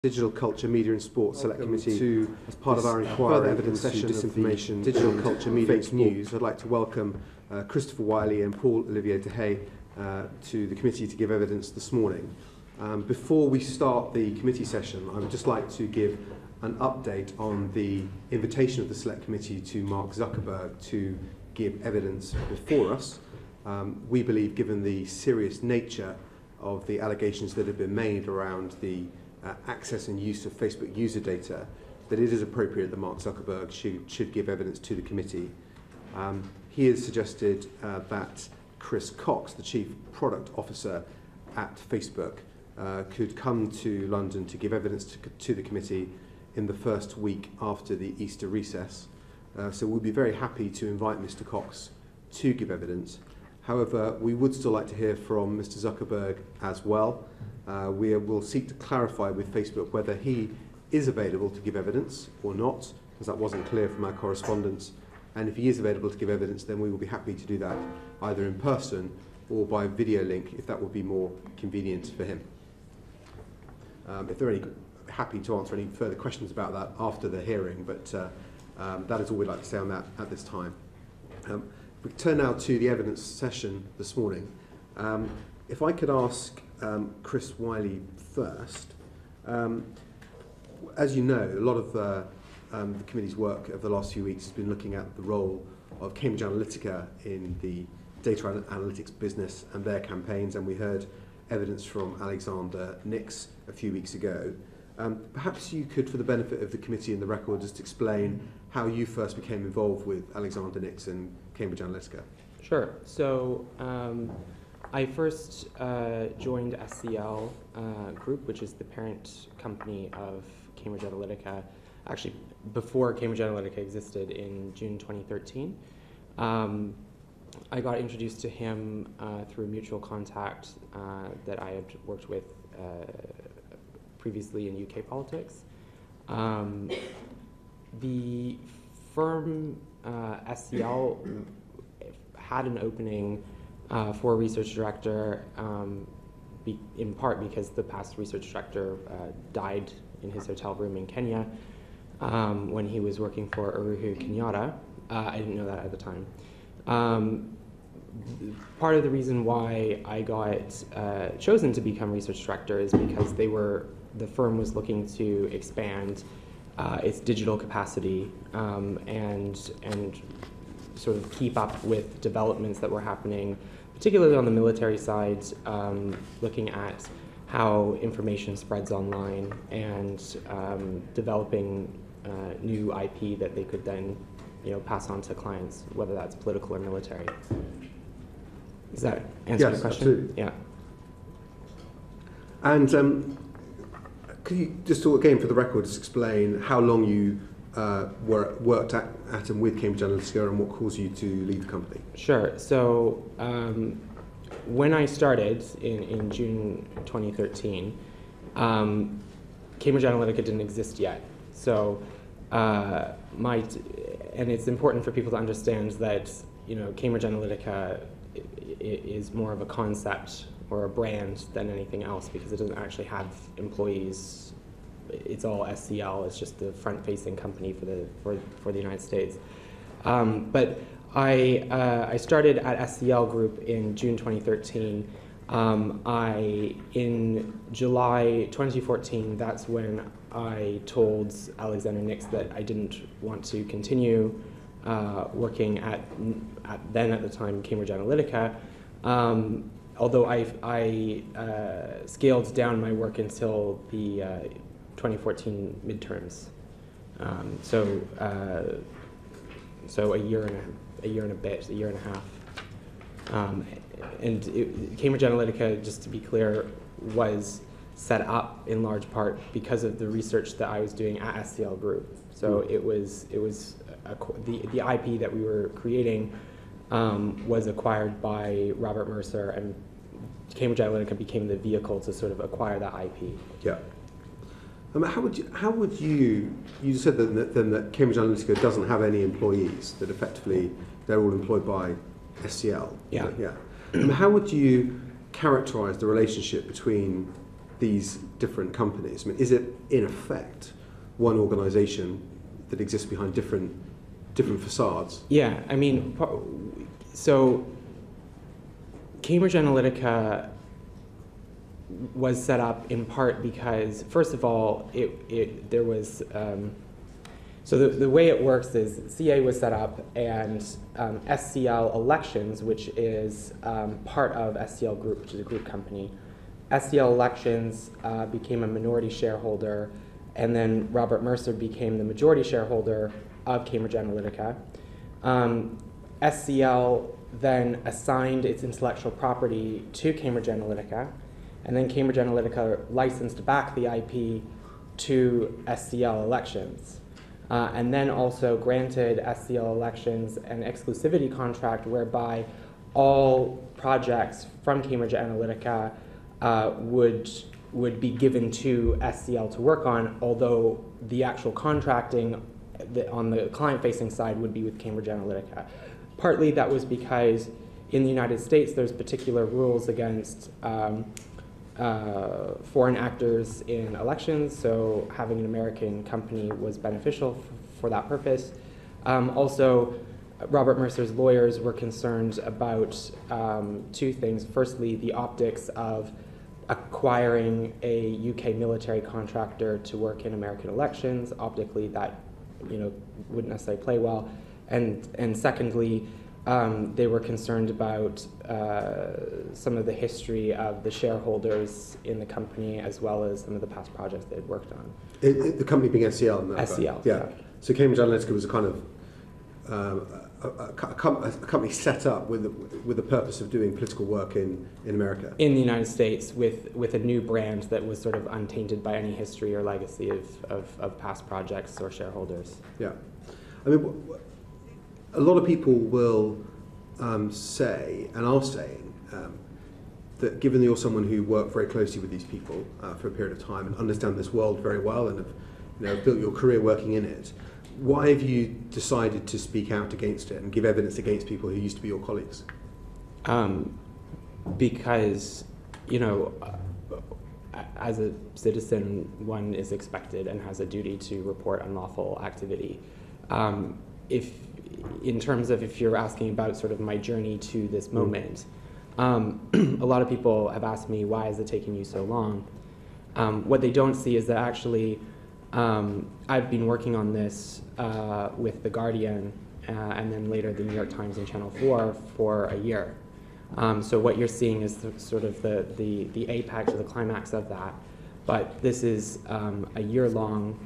Digital Culture, Media and Sport Select Committee to, as part of our inquiry evidence session disinformation, digital culture, media fake news. I'd like to welcome Christopher Wylie and Paul Olivier de Hay to the committee to give evidence this morning. Before we start the committee session, I would just like to give an update on the invitation of the Select Committee to Mark Zuckerberg to give evidence before us. We believe, given the serious nature of the allegations that have been made around the access and use of Facebook user data, that it is appropriate that Mark Zuckerberg should give evidence to the committee. He has suggested that Chris Cox, the Chief Product Officer at Facebook, could come to London to give evidence to the committee in the first week after the Easter recess. So we'll be very happy to invite Mr. Cox to give evidence. However, we would still like to hear from Mr. Zuckerberg as well. We will seek to clarify with Facebook whether he is available to give evidence or not, because that wasn't clear from our correspondence. And if he is available to give evidence, then we will be happy to do that either in person or by video link, if that would be more convenient for him. If they're happy to answer any further questions about that after the hearing, but that is all we'd like to say on that at this time. We turn now to the evidence session this morning. If I could ask Chris Wylie first. As you know, a lot of the committee's work over the last few weeks has been looking at the role of Cambridge Analytica in the data analytics business and their campaigns, and we heard evidence from Alexander Nix a few weeks ago. Perhaps you could, for the benefit of the committee and the record, just explain how you first became involved with Alexander Nix and Cambridge Analytica. Sure. So I first joined SCL Group, which is the parent company of Cambridge Analytica, actually before Cambridge Analytica existed in June 2013. I got introduced to him through a mutual contact that I had worked with previously in UK politics. The firm SCL had an opening for a research director, in part because the past research director died in his hotel room in Kenya when he was working for Uhuru Kenyatta. I didn't know that at the time. Part of the reason why I got chosen to become research director is because the firm was looking to expand its digital capacity and sort of keep up with developments that were happening, particularly on the military side, looking at how information spreads online and developing new IP that they could then, pass on to clients, whether that's political or military. Does that answer your question? Absolutely. Yeah. And could you just, again, for the record, just explain how long you worked at and with Cambridge Analytica and what caused you to leave the company? Sure. So when I started in June 2013, Cambridge Analytica didn't exist yet. So and it's important for people to understand that Cambridge Analytica is more of a concept or a brand than anything else, because it doesn't actually have employees. It's all SCL. It's just the front-facing company for the United States. But I started at SCL Group in June 2013. In July 2014, that's when I told Alexander Nix that I didn't want to continue working at the time Cambridge Analytica. Although I scaled down my work until the 2014 midterms, so a year and a half. Cambridge Analytica, just to be clear, was set up in large part because of the research that I was doing at SCL Group. So it was the IP that we were creating was acquired by Robert Mercer, and Cambridge Analytica became the vehicle to sort of acquire that IP. Yeah. How would you said that Cambridge Analytica doesn't have any employees, that effectively they're all employed by SCL. Yeah. Yeah. How would you characterize the relationship between these different companies? I mean, is it in effect one organisation that exists behind different facades? Yeah, I mean, so Cambridge Analytica was set up in part because, first of all, there was, so the way it works is CA was set up, and SCL Elections, which is part of SCL Group, which is a group company. SCL Elections became a minority shareholder, and then Robert Mercer became the majority shareholder of Cambridge Analytica. SCL then assigned its intellectual property to Cambridge Analytica, and then Cambridge Analytica licensed back the IP to SCL Elections, and then also granted SCL Elections an exclusivity contract whereby all projects from Cambridge Analytica would be given to SCL to work on, although the actual contracting on the client-facing side would be with Cambridge Analytica. Partly that was because in the United States there's particular rules against foreign actors in elections, so having an American company was beneficial for that purpose. Also, Robert Mercer's lawyers were concerned about two things. Firstly, the optics of acquiring a UK military contractor to work in American elections. Optically, that wouldn't necessarily play well. And secondly, they were concerned about some of the history of the shareholders in the company, as well as some of the past projects they had worked on. The company being SCL? SCL. Yeah. So Cambridge Analytica was a kind of a company set up with the purpose of doing political work in America. In the United States, with a new brand that was sort of untainted by any history or legacy of past projects or shareholders. Yeah. I mean, a lot of people will say, and are saying, that given that you're someone who worked very closely with these people for a period of time and understand this world very well and have built your career working in it, why have you decided to speak out against it and give evidence against people who used to be your colleagues? Because, as a citizen, one is expected and has a duty to report unlawful activity. In terms of if you're asking about sort of my journey to this moment, a lot of people have asked me, why is it taking you so long? What they don't see is that actually I've been working on this with The Guardian and then later the New York Times and Channel 4 for a year. So what you're seeing is sort of the apex or the climax of that. But this is a year-long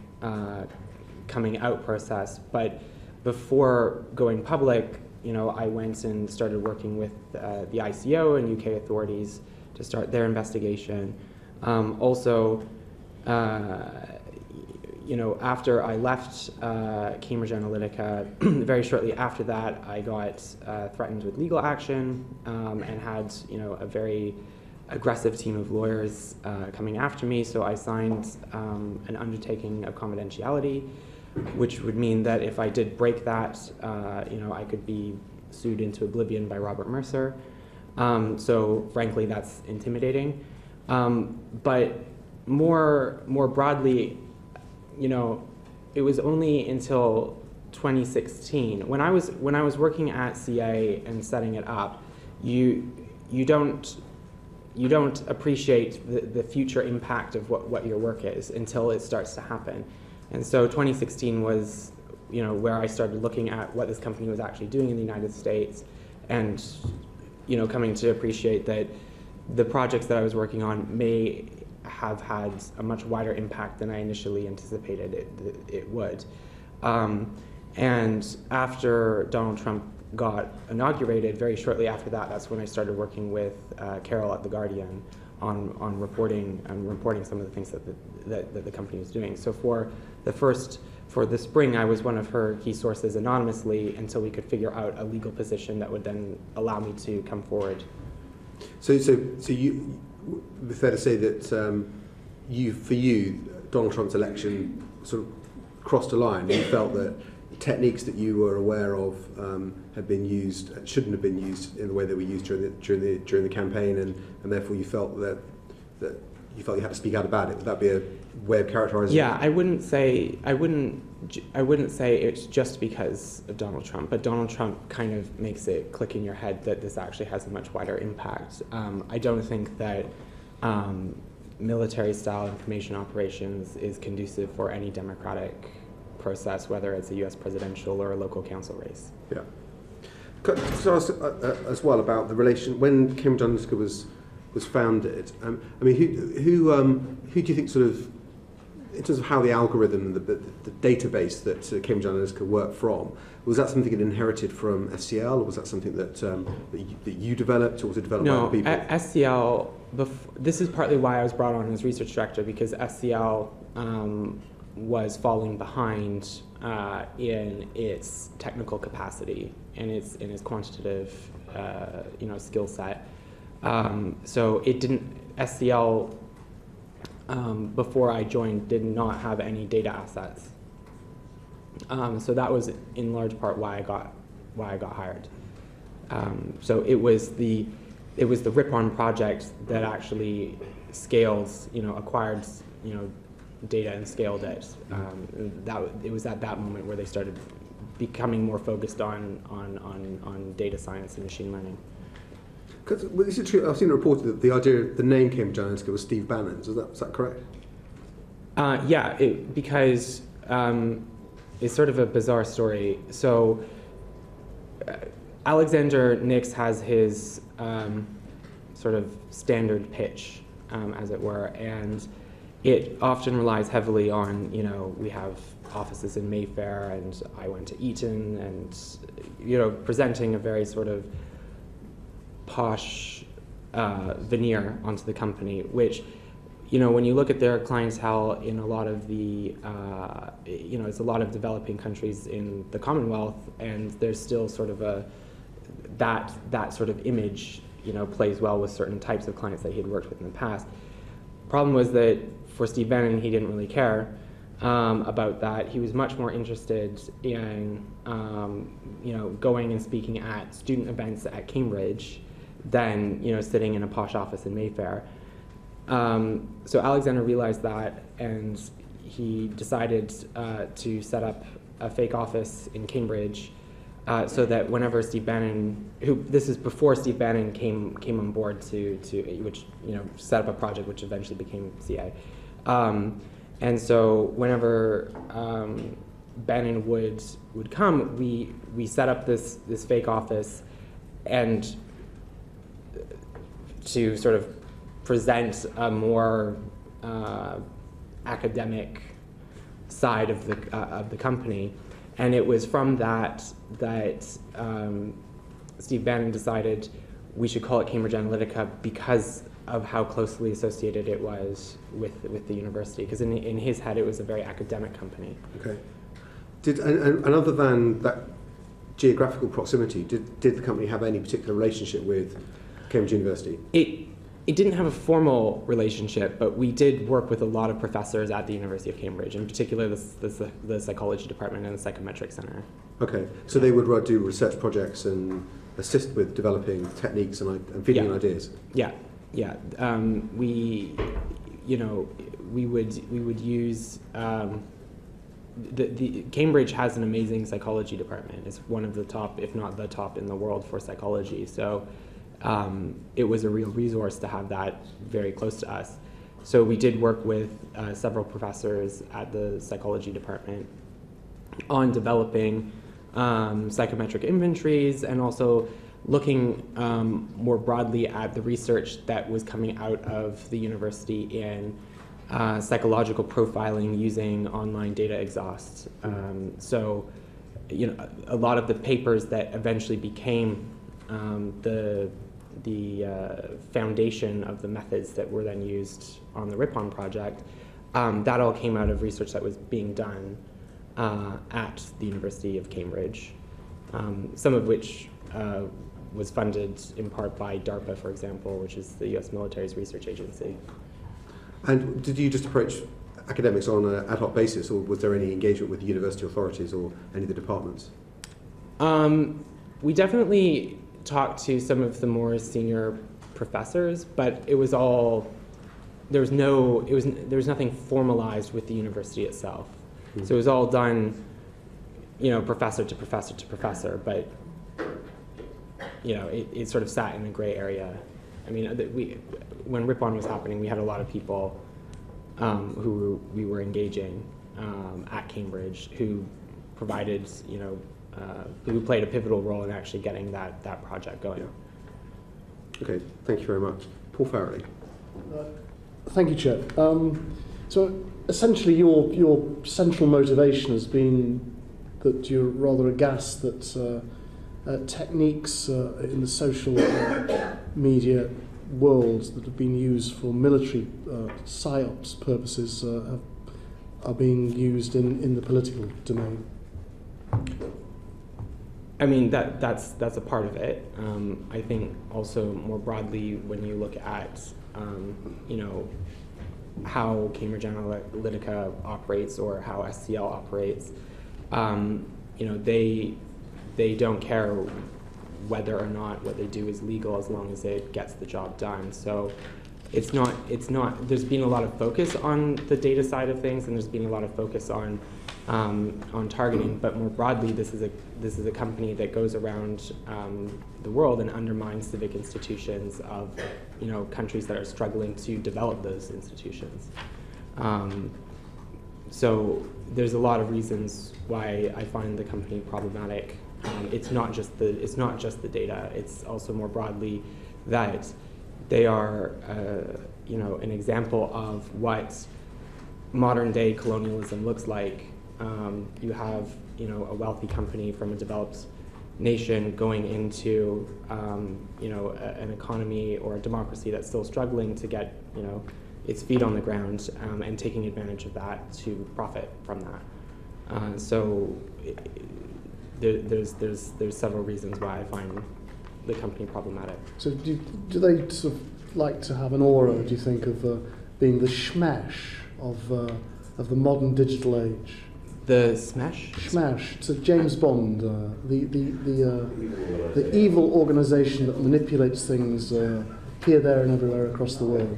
coming out process. But before going public, I went and started working with the ICO and UK authorities to start their investigation. Also, after I left Cambridge Analytica, very shortly after that, I got threatened with legal action and had, a very aggressive team of lawyers coming after me. So I signed an undertaking of confidentiality, which would mean that if I did break that, I could be sued into oblivion by Robert Mercer. So frankly, that's intimidating. But more broadly, it was only until 2016 when I was working at CA and setting it up. You don't appreciate the future impact of what your work is until it starts to happen. And so 2016 was, where I started looking at what this company was actually doing in the United States, and, coming to appreciate that the projects that I was working on may have had a much wider impact than I initially anticipated it would. And after Donald Trump got inaugurated, very shortly after that, that's when I started working with Carol at The Guardian on reporting some of the things that the company was doing. So for the spring, I was one of her key sources anonymously until we could figure out a legal position that would then allow me to come forward. So you, it'd be fair to say that for you, Donald Trump's election sort of crossed a line. You felt that techniques that you were aware of had been used, shouldn't have been used in the way they were used during the campaign, and therefore you felt that you felt you had to speak out about it. Would that be a way of characterizing Yeah, it? I wouldn't say it's just because of Donald Trump, but Donald Trump kind of makes it click in your head that this actually has a much wider impact. I don't think that military-style information operations is conducive for any democratic process, whether it's a U.S. presidential or a local council race. Yeah. So as well about the relation when Cambridge Analytica was founded. I mean, who do you think sort of, in terms of how the algorithm, the database that Cambridge Analytica worked from, was that something it inherited from SCL, or was that something that you developed, or was it developed by other people? No, SCL. This is partly why I was brought on as research director, because SCL was falling behind in its technical capacity and in its quantitative, skill set. So it didn't. SCL before I joined did not have any data assets. So that was in large part why I got hired. So it was the Ripon project that actually scaled, acquired, data and scaled it. It was at that moment where they started becoming more focused on data science and machine learning. Well, is it true? I've seen it reported that the name Cambridge Analytica was Steve Bannon's. Is that correct? Yeah, because it's sort of a bizarre story. So Alexander Nix has his sort of standard pitch, as it were, and it often relies heavily on, we have offices in Mayfair, and I went to Eton, and, presenting a very sort of posh veneer onto the company, which, when you look at their clientele in a lot of the, it's a lot of developing countries in the Commonwealth, and there's still sort of that sort of image, plays well with certain types of clients that he had worked with in the past. Problem was that for Steve Bannon, he didn't really care about that. He was much more interested in, going and speaking at student events at Cambridge than, sitting in a posh office in Mayfair. So Alexander realized that, and he decided to set up a fake office in Cambridge so that whenever Steve Bannon, this is before Steve Bannon came on board to which, set up a project which eventually became CA. And so whenever Bannon would come, we set up this fake office, and to sort of present a more academic side of the company. And it was from that Steve Bannon decided we should call it Cambridge Analytica because of how closely associated it was with the university. Because in his head, it was a very academic company. Okay. And other than that geographical proximity, did the company have any particular relationship with Cambridge University? It didn't have a formal relationship, but we did work with a lot of professors at the University of Cambridge, in particular the psychology department and the psychometric center. Okay, so they would do research projects and assist with developing techniques and feeding ideas. Yeah. We would use the Cambridge has an amazing psychology department. It's one of the top, if not the top, in the world for psychology. So. It was a real resource to have that very close to us. So we did work with several professors at the psychology department on developing psychometric inventories, and also looking more broadly at the research that was coming out of the university in psychological profiling using online data exhaust. So, a lot of the papers that eventually became the foundation of the methods that were then used on the Ripon project, that all came out of research that was being done at the University of Cambridge, some of which was funded in part by DARPA, for example, which is the US military's research agency. And did you just approach academics on an ad hoc basis, or was there any engagement with the university authorities or any of the departments? We definitely talked to some of the more senior professors, but it was all there was nothing formalized with the university itself. Mm-hmm. So it was all done, professor to professor to professor, but it sort of sat in a gray area. I mean, when Rip-On was happening, we had a lot of people who we were engaging at Cambridge who provided, who played a pivotal role in actually getting that project going. Yeah. Okay, thank you very much. Paul Farrelly. Thank you, Chair. So essentially your central motivation has been that you're rather aghast that techniques in the social media world that have been used for military psyops purposes are being used in the political domain. I mean, that's a part of it. I think also more broadly, when you look at how Cambridge Analytica operates or how SCL operates, they don't care whether or not what they do is legal as long as it gets the job done. So it's not, there's been a lot of focus on the data side of things, and there's been a lot of focus on targeting, but more broadly, this is a company that goes around the world and undermines civic institutions of countries that are struggling to develop those institutions. So there's a lot of reasons why I find the company problematic. It's not just the data. It's also more broadly that they are an example of what modern day colonialism looks like. You have a wealthy company from a developed nation going into an economy or a democracy that's still struggling to get its feet on the ground, and taking advantage of that to profit from that. So there's several reasons why I find the company problematic. So do they sort of like to have an aura, do you think, of being the schmash of the modern digital age? The smash? Schmash. So James Bond, the evil organisation that manipulates things here, there, and everywhere across the world.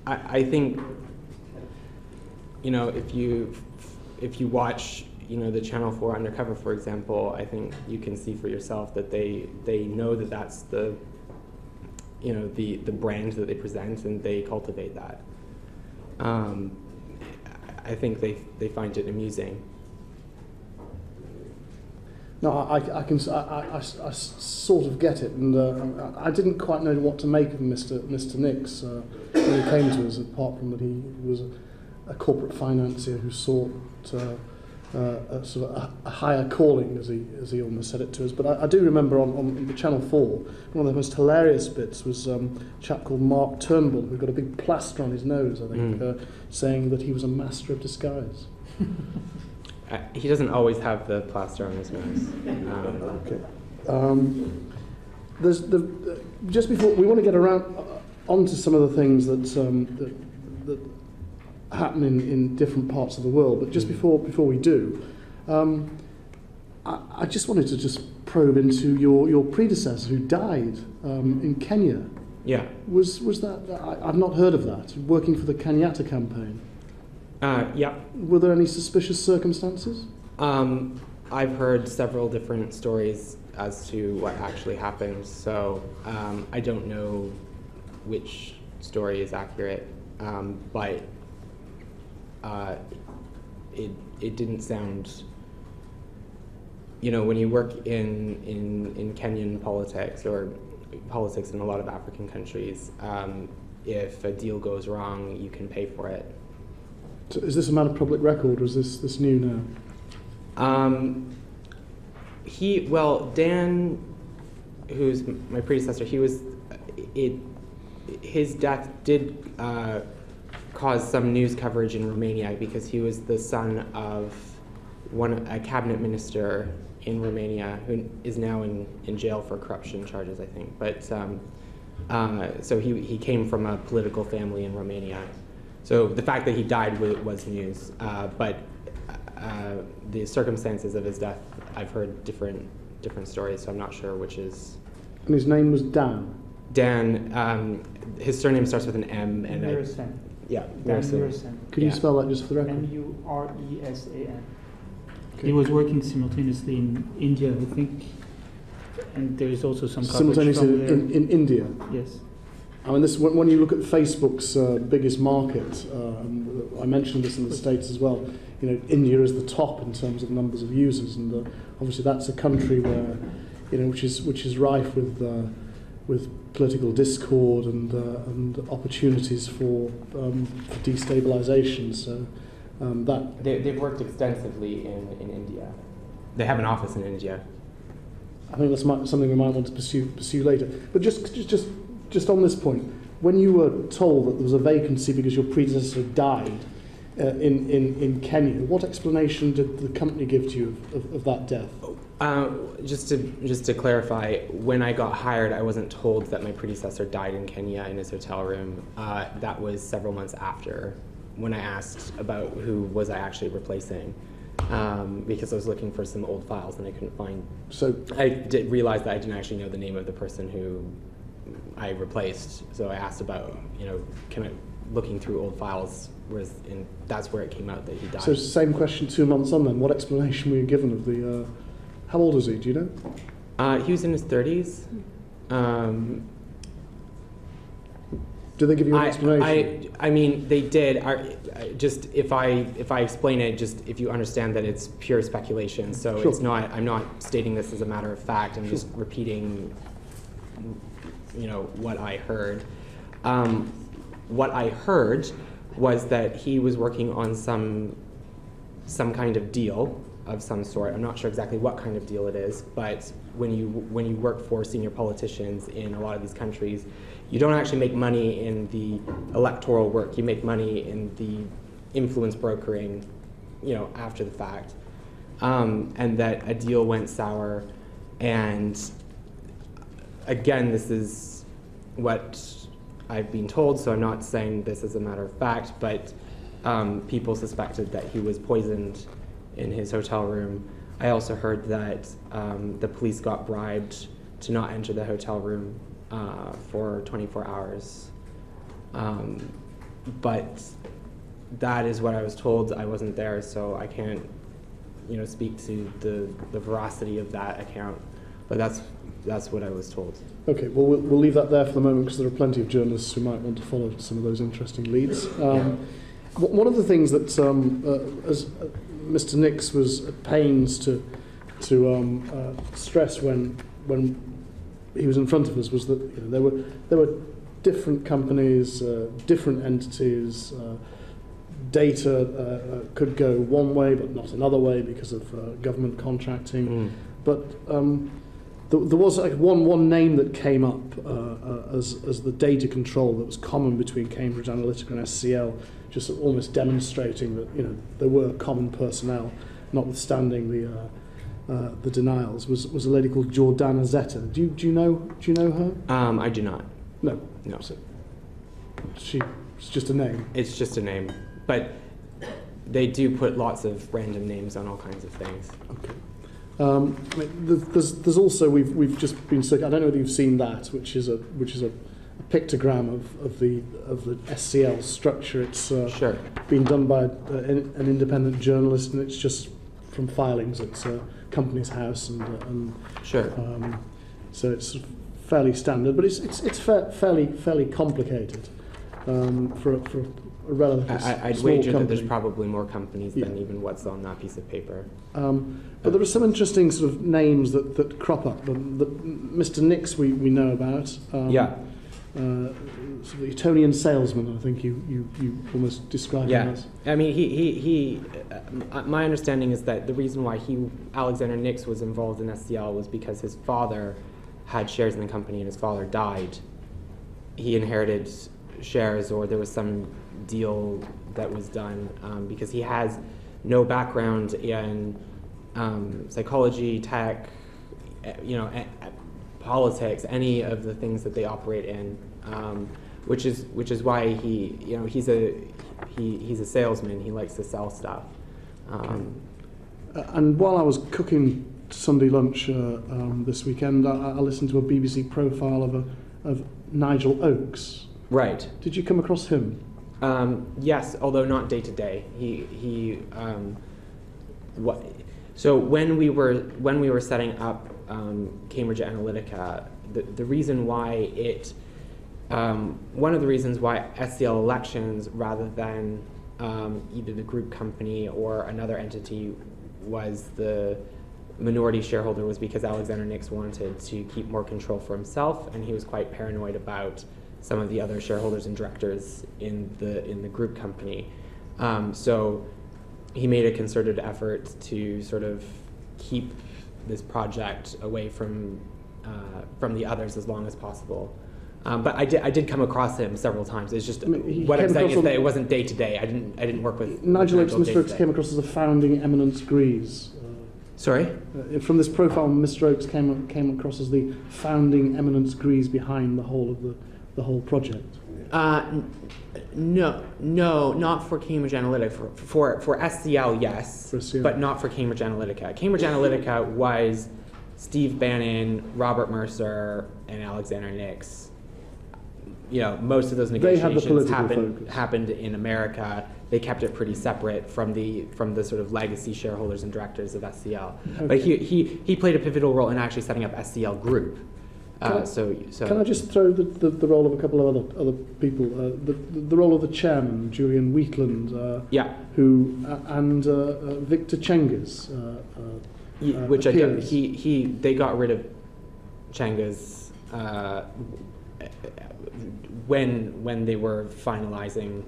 I think if you watch the Channel 4 Undercover, for example, I think you can see for yourself that they know that that's the brand that they present, and they cultivate that. I think they find it amusing. No, I sort of get it, and I didn't quite know what to make of Mr. Nix when he came to us, apart from that he was a corporate financier who sought a sort of a higher calling, as he almost said it to us. But I do remember on the Channel 4, one of the most hilarious bits was a chap called Mark Turnbull, who got a big plaster on his nose, I think, saying that he was a master of disguise. He doesn't always have the plaster on his nose. Okay. There's just before we want to get onto some of the things that happen in different parts of the world, but just before we do, I just wanted to just probe into your predecessor who died in Kenya. Yeah. Was that? I've not heard of that. Working for the Kenyatta campaign. Yeah. Were there any suspicious circumstances? I've heard several different stories as to what actually happened, so I don't know which story is accurate, but it didn't sound, when you work in Kenyan politics or politics in a lot of African countries, if a deal goes wrong, you can pay for it. So is this a matter of public record, or is this new now? Dan, who's my predecessor, his death did cause some news coverage in Romania because he was the son of a cabinet minister in Romania who is now in jail for corruption charges, I think. But so he came from a political family in Romania. So the fact that he died was news, but the circumstances of his death, I've heard different stories, so I'm not sure which is. And his name was Dan? Dan, his surname starts with an M, and Muresan. Yeah, Dan Muresan. Muresan. Could you spell that just for the record? M-U-R-E-S-A-N. Okay. He was working simultaneously in India, I think, and there is also some coverage Simultaneously from there. in India? Yes. I mean, this when you look at Facebook's biggest market, I mentioned this in the States as well. You know, India is the top in terms of numbers of users, and obviously that's a country where, you know, which is rife with political discord and opportunities for destabilization. So that They've worked extensively in India. They have an office in India. I think that's something we might want to pursue later. But just on this point, when you were told that there was a vacancy because your predecessor died in Kenya, what explanation did the company give to you of that death? Just to clarify, when I got hired, I wasn't told that my predecessor died in Kenya in his hotel room. That was several months after, when I asked about who was I actually replacing, because I was looking for some old files and I couldn't find. So I did realize that I didn't actually know the name of the person who I replaced. So I asked about, you know, looking through old files, and that's where it came out that he died. So same question 2 months on then. What explanation were you given of the? How old is he? Do you know? He was in his 30s. Did they give you an explanation? I mean, they did. Just if I explain it, just if you understand that it's pure speculation. So Sure. It's not. I'm not stating this as a matter of fact. I'm just repeating, you know, what I heard. What I heard was that he was working on some kind of deal of some sort. I'm not sure exactly what kind of deal it is, but when you work for senior politicians in a lot of these countries, you don't actually make money in the electoral work. You make money in the influence brokering, you know, after the fact. And that a deal went sour. And again, this is what I've been told, so I'm not saying this as a matter of fact, but people suspected that he was poisoned in his hotel room. I also heard that the police got bribed to not enter the hotel room for 24 hours. But that is what I was told. I wasn't there, so I can't, you know, speak to the veracity of that account. But that's what I was told. Okay, well, we'll leave that there for the moment because there are plenty of journalists who might want to follow some of those interesting leads. One of the things that as Mr. Nix was at pains to stress when he was in front of us was that, you know, there were different companies, different entities. Data could go one way but not another way because of government contracting. But there was like one name that came up as the data control that was common between Cambridge Analytica and SCL, just almost demonstrating that, you know, there were common personnel, notwithstanding the denials. Was a lady called Jordana Zeta. Do you know her? I do not. No. So it's just a name. It's just a name, but they do put lots of random names on all kinds of things. Okay. I mean, there's also we've just been. I don't know whether you've seen that, which is a pictogram of the SCL structure. It's sure. Been done by an independent journalist, and it's just from filings at Companies House and sure. So it's fairly standard, but it's fairly complicated for a relatively I'd small wager company. that there's probably more companies than even what's on that piece of paper. But there are some interesting sort of names that crop up. Mr. Nix we know about. Sort of Etonian salesman, I think you almost described him as. I mean, he my understanding is that the reason why Alexander Nix was involved in SCL was because his father had shares in the company and his father died. He inherited shares, or there was some deal that was done, because he has no background in psychology, tech, you know, politics, any of the things that they operate in, which is why he's a salesman. He likes to sell stuff. And while I was cooking Sunday lunch this weekend, I listened to a BBC profile of of Nigel Oakes. Right. Did you come across him? Yes, although not day to day. So when we were setting up Cambridge Analytica, the reason why one of the reasons why SCL Elections, rather than either the group company or another entity, was the minority shareholder, was because Alexander Nix wanted to keep more control for himself, and he was quite paranoid about some of the other shareholders and directors in the group company. So he made a concerted effort to sort of keep this project away from the others as long as possible. But I did come across him several times. It's just what I'm saying is that it wasn't day to day. I didn't work with Nigel Oakes. Mr. Oakes came across as a founding eminence grise. Sorry? From this profile, Mr. Oakes came across as the founding eminence grise behind the whole project. No, not for Cambridge Analytica. For SCL, yes, for SCL. But not for Cambridge Analytica. Cambridge Analytica was Steve Bannon, Robert Mercer, and Alexander Nix. Most of those negotiations happened in America. They kept it pretty separate from the sort of legacy shareholders and directors of SCL. Okay. But he played a pivotal role in actually setting up SCL Group. Can I just throw the role of a couple of other people? The role of the chairman, Julian Wheatland, and Victor Cengiz. Which again, they got rid of Cengiz when they were finalizing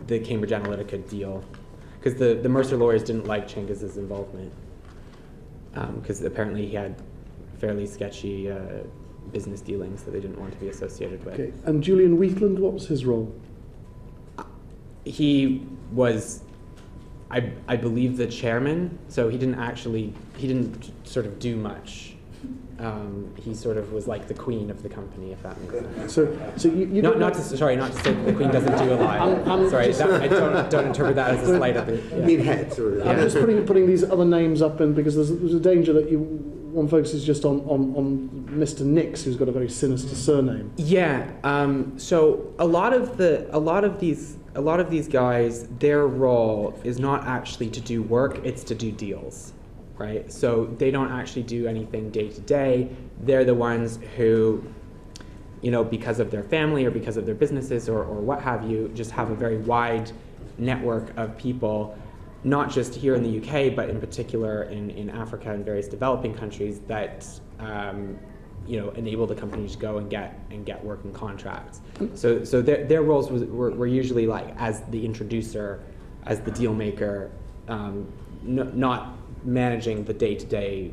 the Cambridge Analytica deal, because the Mercer lawyers didn't like Cengiz's involvement, because apparently he had fairly sketchy business dealings that they didn't want to be associated with. Okay. And Julian Wheatland, what was his role? He was, I believe, the chairman. So he didn't sort of do much. He sort of was like the queen of the company, if that makes sense. So you not to say that the queen doesn't do a lot. I don't interpret that as a slight of it. You mean heads? I'm just putting these other names up in because there's a danger that one focuses just on Mr. Nix, who's got a very sinister surname. Yeah. So a lot of these guys, their role is not actually to do work; it's to do deals. Right? So they don't actually do anything day to day. They're the ones who, because of their family or because of their businesses or what have you, just have a very wide network of people, not just here in the UK, but in particular in Africa and various developing countries that enable the company to go and get working contracts. So their roles were usually like as the introducer, as the deal maker, not managing the day-to-day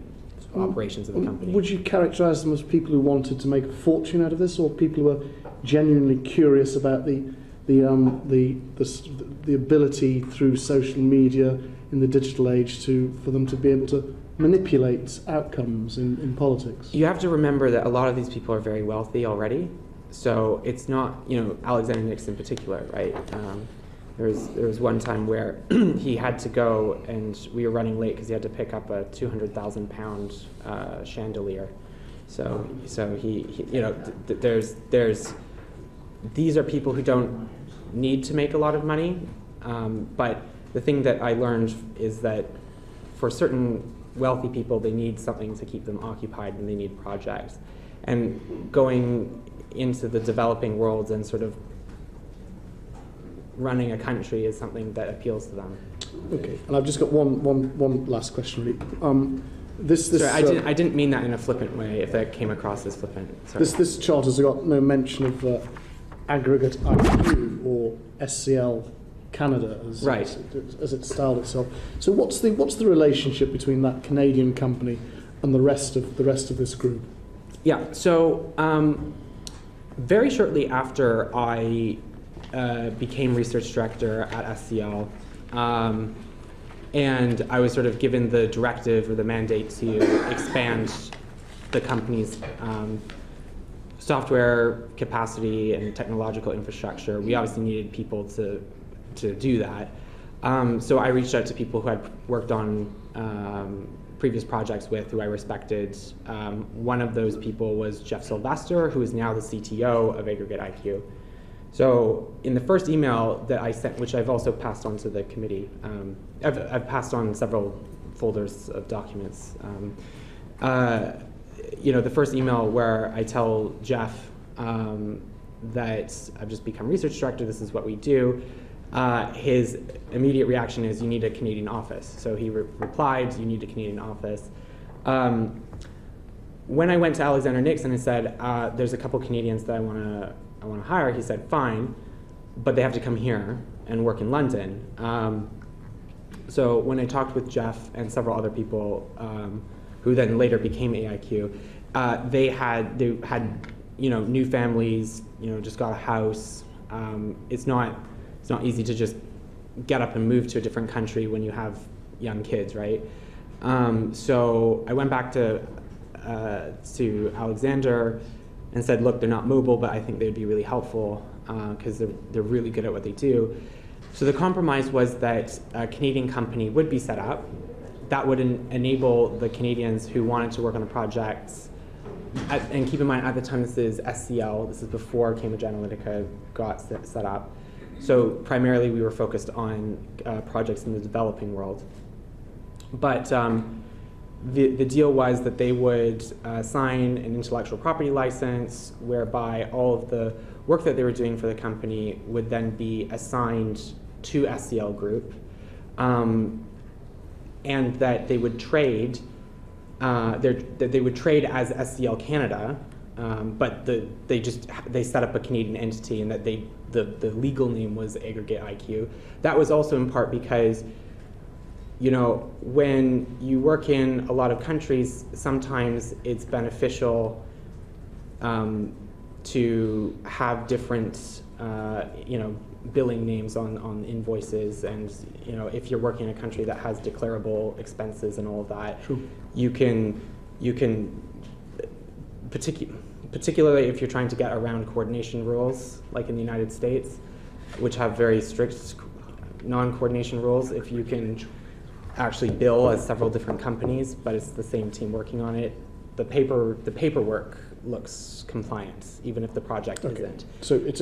operations of the company. Would you characterize them as people who wanted to make a fortune out of this, or people who were genuinely curious about the ability through social media in the digital age for them to be able to manipulate outcomes in politics? You have to remember that a lot of these people are very wealthy already, so it's not, Alexander Nix in particular, right? There was one time where he had to go, and we were running late because he had to pick up a 200,000 pound chandelier. So he there's these are people who don't need to make a lot of money, but the thing that I learned is that for certain wealthy people, they need something to keep them occupied, and they need projects. And going into the developing world and sort of running a country is something that appeals to them. Okay, and I've just got one last question, really. Sorry, I didn't mean that in a flippant way, if that came across as flippant. Sorry. This chart has got no mention of Aggregate IQ or SCL Canada as it's styled itself. So what's the relationship between that Canadian company and the rest of this group? Yeah, so very shortly after I became research director at SCL, and I was sort of given the directive or the mandate to expand the company's software capacity and technological infrastructure. We obviously needed people to do that. So I reached out to people who had worked on previous projects with who I respected. One of those people was Jeff Sylvester, who is now the CTO of Aggregate IQ. So in the first email that I sent, which I've also passed on to the committee, I've passed on several folders of documents. The first email where I tell Jeff that I've just become research director, this is what we do, his immediate reaction is, you need a Canadian office. So he replied, you need a Canadian office. When I went to Alexander Nix and I said, there's a couple Canadians that I want to hire, he said, fine, but they have to come here and work in London. So when I talked with Jeff and several other people who then later became AIQ, they had new families, just got a house. It's not easy to just get up and move to a different country when you have young kids, right? So I went back to Alexander and said, look, they're not mobile, but I think they'd be really helpful because they're really good at what they do. So the compromise was that a Canadian company would be set up. That would enable the Canadians who wanted to work on a project, and keep in mind at the time this is SCL, this is before Cambridge Analytica got set up. So primarily we were focused on projects in the developing world. But the deal was that they would sign an intellectual property license whereby all of the work that they were doing for the company would then be assigned to SCL Group, and that they would trade as SCL Canada, but they set up a Canadian entity, and that the legal name was Aggregate IQ. That was also in part because, when you work in a lot of countries, sometimes it's beneficial to have different, billing names on invoices, and if you're working in a country that has declarable expenses and all of that, sure, you can particularly if you're trying to get around coordination rules, like in the United States, which have very strict non-coordination rules, if you can actually bill as several different companies, but it's the same team working on it, the paperwork looks compliant, even if the project isn't. So it's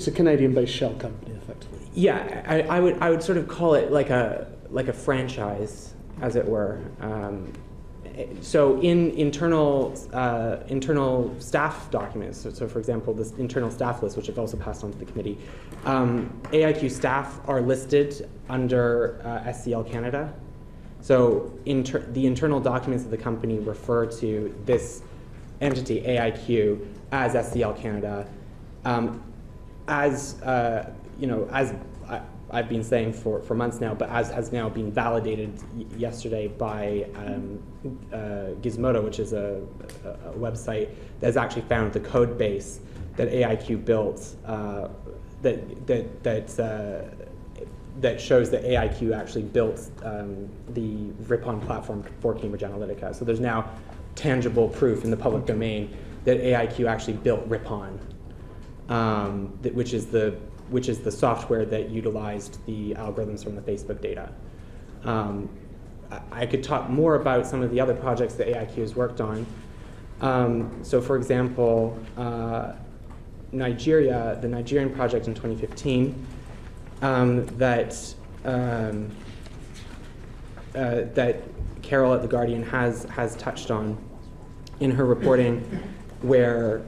a Canadian-based shell company, effectively. Yeah, I would sort of call it like a franchise, as it were. So in internal staff documents, so for example, this internal staff list, which I've also passed on to the committee, AIQ staff are listed under SCL Canada. So the internal documents of the company refer to this entity, AIQ, as SCL Canada. As I've been saying for months now, but as has now been validated yesterday by Gizmodo, which is a website that has actually found the code base that AIQ built that shows that AIQ actually built the Ripon platform for Cambridge Analytica. So there's now tangible proof in the public domain that AIQ actually built Ripon, which is the software that utilized the algorithms from the Facebook data. I could talk more about some of the other projects that AIQ has worked on. So for example, Nigeria, the Nigerian project in 2015, that Carol at The Guardian has touched on in her reporting, where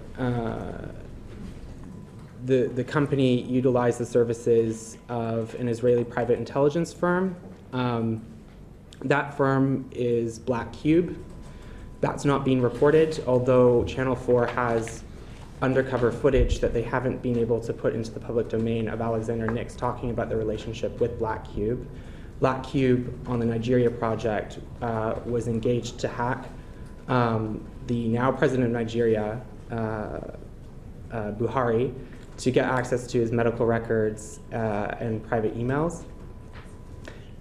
the company utilized the services of an Israeli private intelligence firm. That firm is Black Cube. That's not being reported, although Channel 4 has undercover footage that they haven't been able to put into the public domain of Alexander Nix talking about the relationship with Black Cube. Black Cube on the Nigeria project was engaged to hack the now president of Nigeria, Buhari, to get access to his medical records and private emails.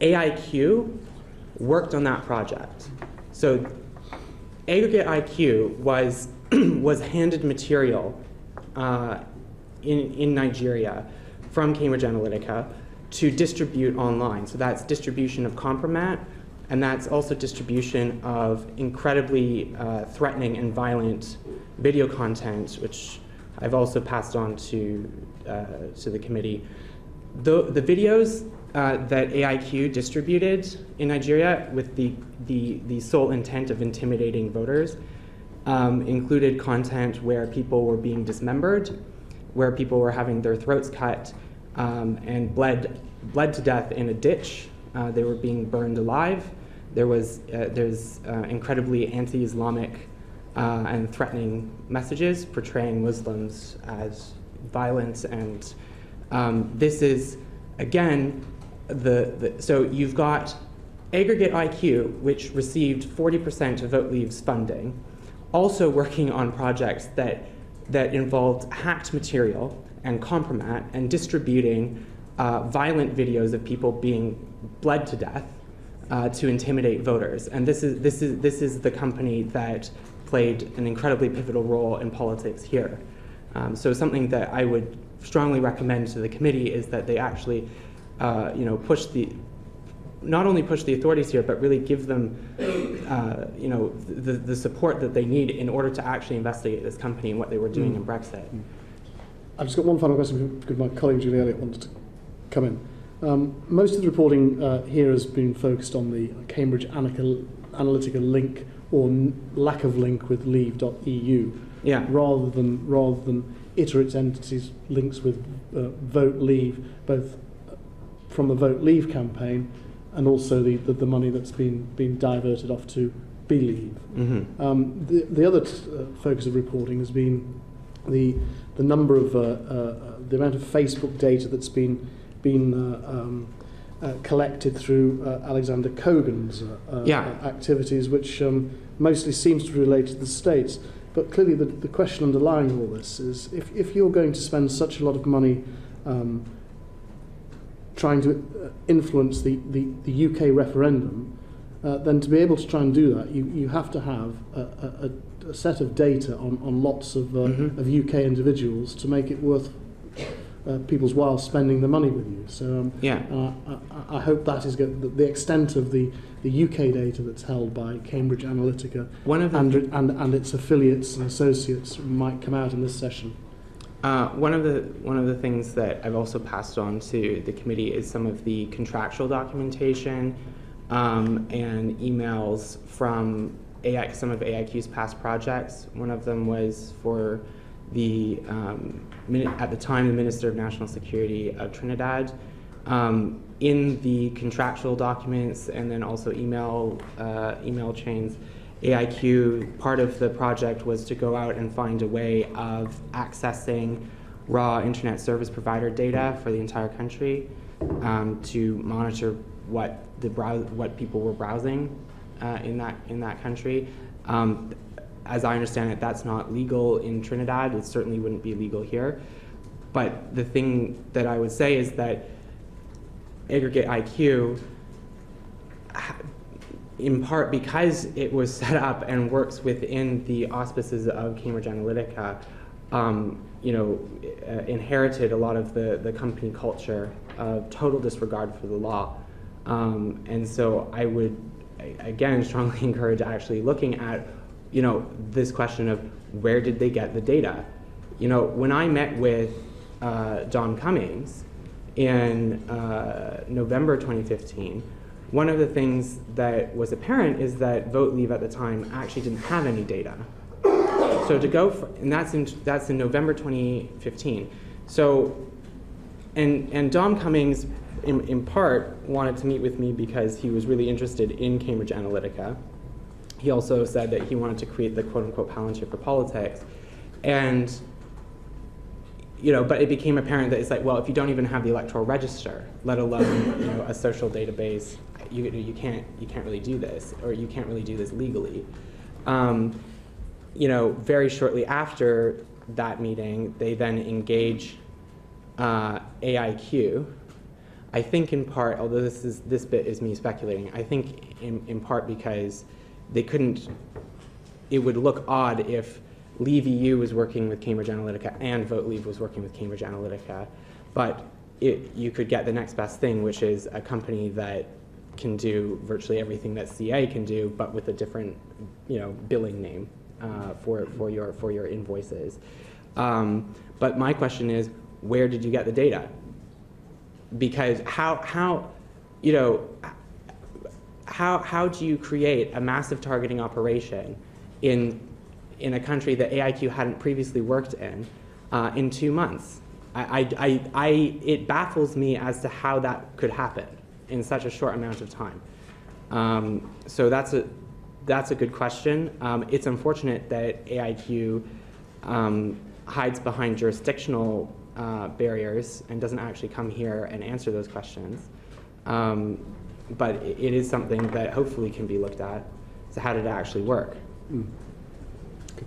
AIQ worked on that project. So Aggregate IQ was handed material in Nigeria from Cambridge Analytica to distribute online. So that's distribution of compromat and that's also distribution of incredibly threatening and violent video content, which I've also passed on to the committee. The videos that AIQ distributed in Nigeria with the sole intent of intimidating voters included content where people were being dismembered, where people were having their throats cut and bled to death in a ditch. They were being burned alive. There's incredibly anti-Islamic and threatening messages portraying Muslims as violent, and this is, again, so you've got Aggregate IQ, which received 40% of Vote Leave's funding, also working on projects that involved hacked material and compromat and distributing violent videos of people being bled to death to intimidate voters. And this is the company that played an incredibly pivotal role in politics here. So something that I would strongly recommend to the committee is that they actually, not only push the authorities here, but really give them, the support that they need in order to actually investigate this company and what they were doing in Brexit. I've just got one final question because my colleague Julie Elliott wanted to come in. Most of the reporting here has been focused on the Cambridge Analytica link or lack of link with leave.eu, rather than it or its entities links with Vote Leave, both from the Vote Leave campaign and also the money that's been diverted off to Believe. Mm-hmm. The other focus of reporting has been the number of the amount of Facebook data that's been collected through Alexander Kogan's activities, which mostly seems to relate to the States. But clearly the question underlying all this is if you're going to spend such a lot of money trying to influence the UK referendum, then to be able to try and do that, you have to have a set of data on lots of UK individuals to make it worth people's while spending the money with you. So I hope that is the extent of the UK data that's held by Cambridge Analytica and its affiliates and associates might come out in this session. One of the things that I've also passed on to the committee is some of the contractual documentation and emails from some of AIQ's past projects. One of them was for the at the time the Minister of National Security of Trinidad. In the contractual documents and then also email chains, AIQ, part of the project was to go out and find a way of accessing raw internet service provider data for the entire country to monitor what people were browsing in that country. As I understand it, that's not legal in Trinidad. It certainly wouldn't be legal here. But the thing that I would say is that Aggregate IQ, in part because it was set up and works within the auspices of Cambridge Analytica, inherited a lot of the company culture of total disregard for the law. And so I would, again, strongly encourage actually looking at, this question of where did they get the data? When I met with Dom Cummings in November 2015, one of the things that was apparent is that Vote Leave at the time actually didn't have any data. So to go, and that's in November 2015. So, and Dom Cummings, in part, wanted to meet with me because he was really interested in Cambridge Analytica. He also said that he wanted to create the quote-unquote Palantir for politics. And, but it became apparent that it's like, well, if you don't even have the electoral register, let alone, a social database, you can't really do this, or you can't really do this legally. Very shortly after that meeting, they then engage AIQ. I think in part, although this bit is me speculating, I think in part because they couldn't, it would look odd if Leave EU was working with Cambridge Analytica and Vote Leave was working with Cambridge Analytica, but you could get the next best thing, which is a company that can do virtually everything that CA can do, but with a different, billing name for your invoices. But my question is, where did you get the data? Because how do you create a massive targeting operation in a country that AIQ hadn't previously worked in 2 months? It baffles me as to how that could happen in such a short amount of time. So that's a good question. It's unfortunate that AIQ hides behind jurisdictional barriers and doesn't actually come here and answer those questions. But it is something that hopefully can be looked at. So how did it actually work?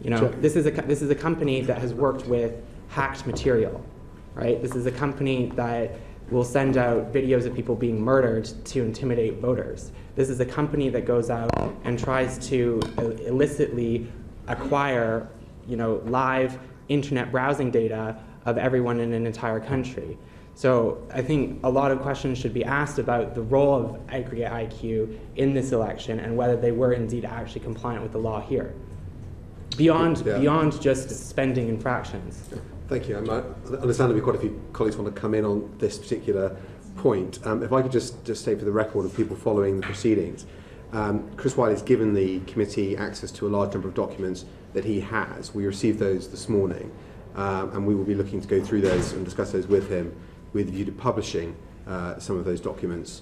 This is a company that has worked with hacked material, right? This is a company that will send out videos of people being murdered to intimidate voters. This is a company that goes out and tries to illicitly acquire, live internet browsing data of everyone in an entire country. So I think a lot of questions should be asked about the role of Aggregate IQ in this election and whether they were indeed actually compliant with the law here, beyond just suspending infractions. Thank you. I understand that quite a few colleagues want to come in on this particular point. If I could just say for the record of people following the proceedings, Chris Wylie's given the committee access to a large number of documents that he has. We received those this morning, and we will be looking to go through those and discuss those with him with a view to publishing some of those documents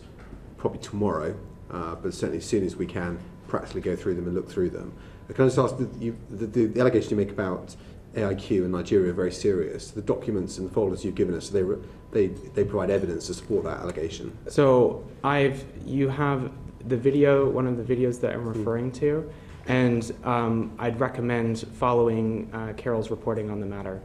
probably tomorrow, but certainly as soon as we can practically go through them and look through them. Can I just ask, the allegations you make about AIQ and Nigeria are very serious. The documents and the folders you've given us, they provide evidence to support that allegation. So you have the video, one of the videos that I'm referring to, and I'd recommend following Carol's reporting on the matter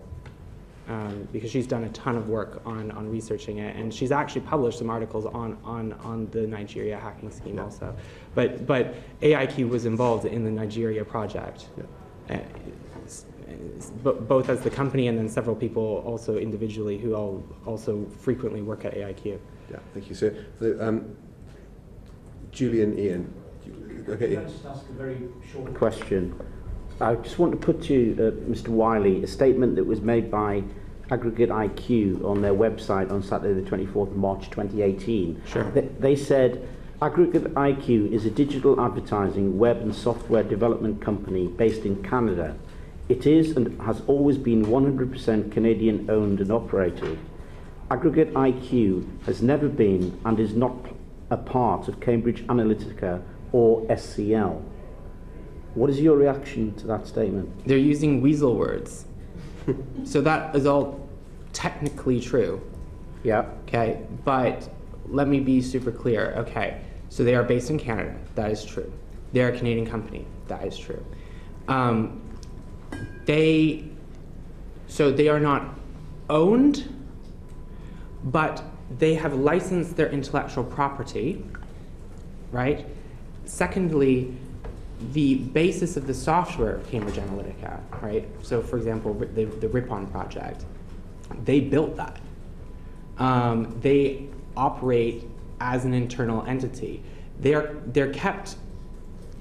because she's done a ton of work on researching it, and she's actually published some articles on the Nigeria hacking scheme also. But AIQ was involved in the Nigeria project. Both as the company and then several people also individually who all also frequently work at AIQ. Yeah, thank you. So, Julian, Ian. Okay. Can I just ask a very short question? I just want to put to you, Mr. Wylie, a statement that was made by Aggregate IQ on their website on Saturday the 24th of March 2018. Sure. They said, Aggregate IQ is a digital advertising, web and software development company based in Canada. It is and has always been 100% Canadian owned and operated. Aggregate IQ has never been and is not a part of Cambridge Analytica or SCL. What is your reaction to that statement? They're using weasel words. So that is all technically true. Yeah. Okay, but let me be super clear. Okay, so they are based in Canada. That is true. They're a Canadian company. That is true. They are not owned, but they have licensed their intellectual property, right? Secondly, the basis of the software of Cambridge Analytica, right? So for example, the Ripon project, they built that. They operate as an internal entity. They're kept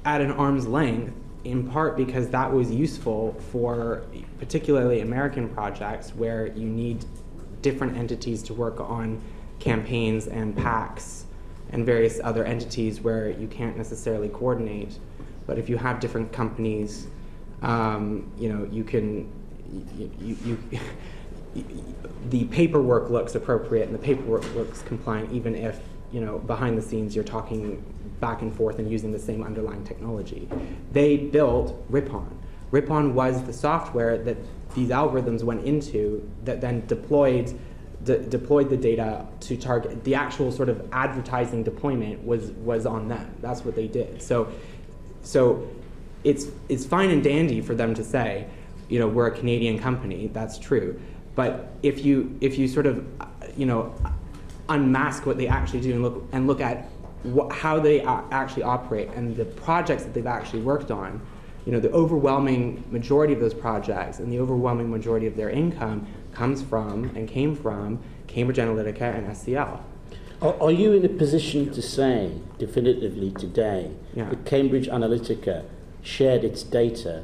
at an arm's length in part because that was useful for particularly American projects where you need different entities to work on campaigns and PACs and various other entities where you can't necessarily coordinate. But if you have different companies, you can, the paperwork looks appropriate and the paperwork looks compliant even if, behind the scenes you're talking back and forth and using the same underlying technology. They built Ripon. Ripon was the software that these algorithms went into that then deployed the data to target. The actual sort of advertising deployment was on them. That's what they did. So it's fine and dandy for them to say, we're a Canadian company. That's true. But if you sort of unmask what they actually do and look at how they actually operate and the projects that they've actually worked on, the overwhelming majority of those projects and the overwhelming majority of their income comes from and came from Cambridge Analytica and SCL. Are you in a position to say definitively today that Cambridge Analytica shared its data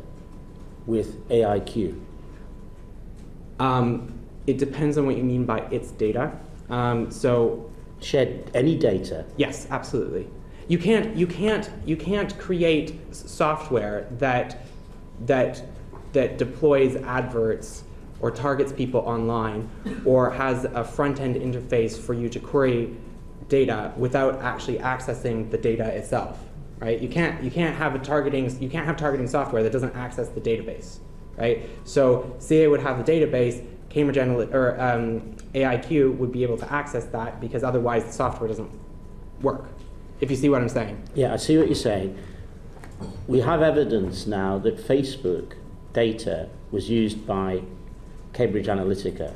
with AIQ? It depends on what you mean by its data. So shared any data? Yes, absolutely. You can't create software that deploys adverts or targets people online or has a front-end interface for you to query data without actually accessing the data itself, right? You can't have targeting software that doesn't access the database, right? So CA would have the database, Cambridge Analytica or AIQ would be able to access that because otherwise the software doesn't work. If you see what I'm saying. Yeah, I see what you're saying. We have evidence now that Facebook data was used by Cambridge Analytica,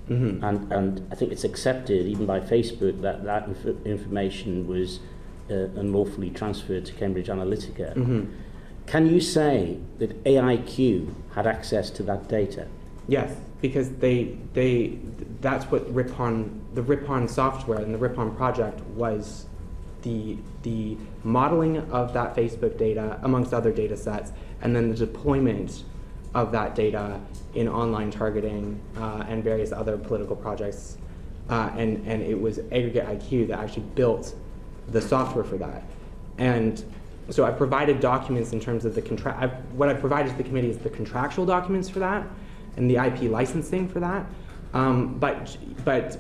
and I think it's accepted even by Facebook that information was unlawfully transferred to Cambridge Analytica. Can you say that AIQ had access to that data? Yes, because that's what the Ripon software and the Ripon project was the modeling of that Facebook data amongst other data sets, and then the deployment of that data in online targeting and various other political projects. And it was Aggregate IQ that actually built the software for that. And so I provided documents in terms of the what I provided to the committee is the contractual documents for that and the IP licensing for that. But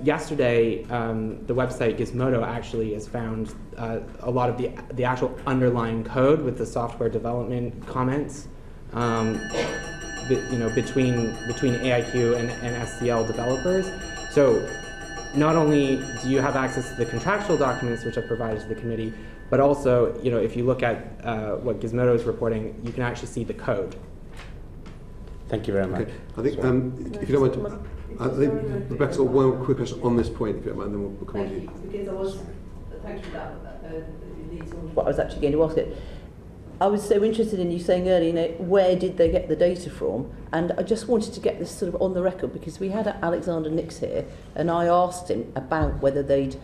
yesterday, the website Gizmodo actually has found a lot of the actual underlying code with the software development comments, between AIQ and SCL developers. So not only do you have access to the contractual documents, which I provided to the committee, but also, if you look at what Gizmodo is reporting, you can actually see the code. Thank you very much. Okay. I think, if you don't mind, I think Rebecca's got one quick question on this point, if you don't mind, then we'll come on to you. Because thank you for that. What I was actually going to ask it. I was so interested in you saying earlier, where did they get the data from? And I just wanted to get this sort of on the record because we had Alexander Nix here, and I asked him about whether they'd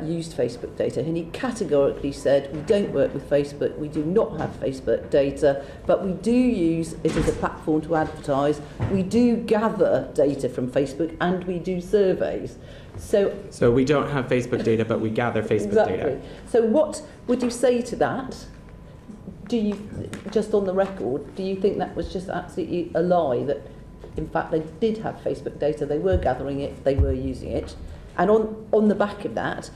used Facebook data, and he categorically said, we don't work with Facebook, we do not have Facebook data, but we do use it as a platform to advertise, we do gather data from Facebook, and we do surveys. So we don't have Facebook data, but we gather Facebook data. So what would you say to that? Do you, just on the record, do you think that was just absolutely a lie, that in fact they did have Facebook data, they were gathering it, they were using it? And on the back of that,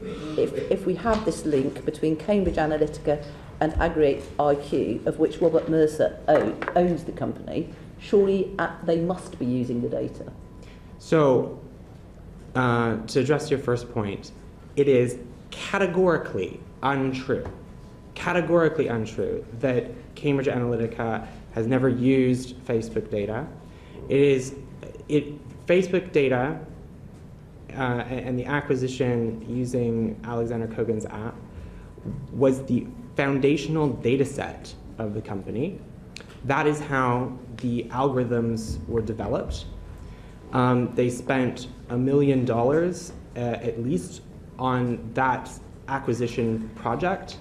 if we have this link between Cambridge Analytica and Aggregate IQ, of which Robert Mercer owns the company, surely they must be using the data. So, to address your first point, it is categorically untrue that Cambridge Analytica has never used Facebook data. Facebook data and the acquisition using Alexander Kogan's app was the foundational data set of the company. That is how the algorithms were developed. They spent $1 million at least on that acquisition project.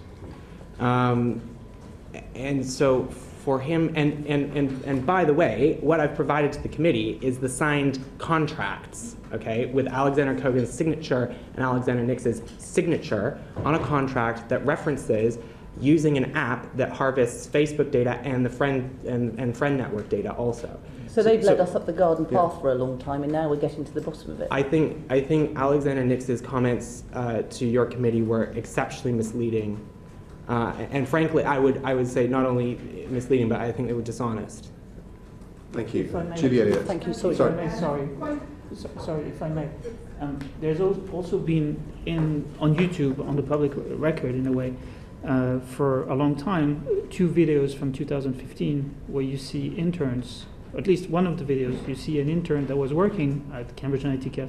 And so for him, and by the way, what I've provided to the committee is the signed contracts, okay, with Alexander Kogan's signature and Alexander Nix's signature on a contract that references using an app that harvests Facebook data and the friend network data also. So they've led us up the garden path for a long time, and now we're getting to the bottom of it. I think Alexander Nix's comments to your committee were exceptionally misleading. And frankly, I would say not only misleading, but I think they were dishonest. Thank you. Julie Elliott. Thank you. Sorry, if I may. There's also been on YouTube, on the public record in a way, for a long time, 2 videos from 2015 where you see interns, at least one of the videos, you see an intern that was working at Cambridge Analytica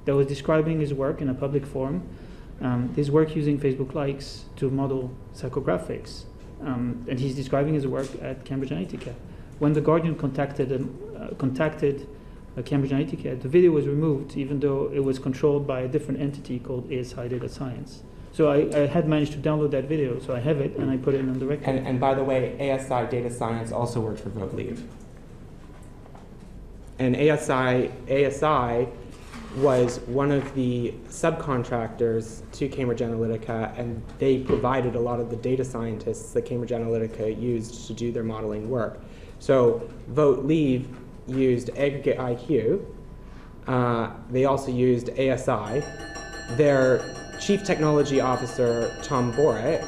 that was describing his work in a public forum. His work using Facebook likes to model psychographics, and he's describing his work at Cambridge Analytica. When the Guardian contacted Cambridge Analytica, the video was removed even though it was controlled by a different entity called ASI Data Science. So I had managed to download that video, so I have it and I put it on the record. And by the way, ASI Data Science also worked for Vote Leave. And ASI was one of the subcontractors to Cambridge Analytica, and they provided a lot of the data scientists that Cambridge Analytica used to do their modeling work. So Vote Leave used Aggregate IQ. They also used ASI. Their Chief Technology Officer, Tom Borick,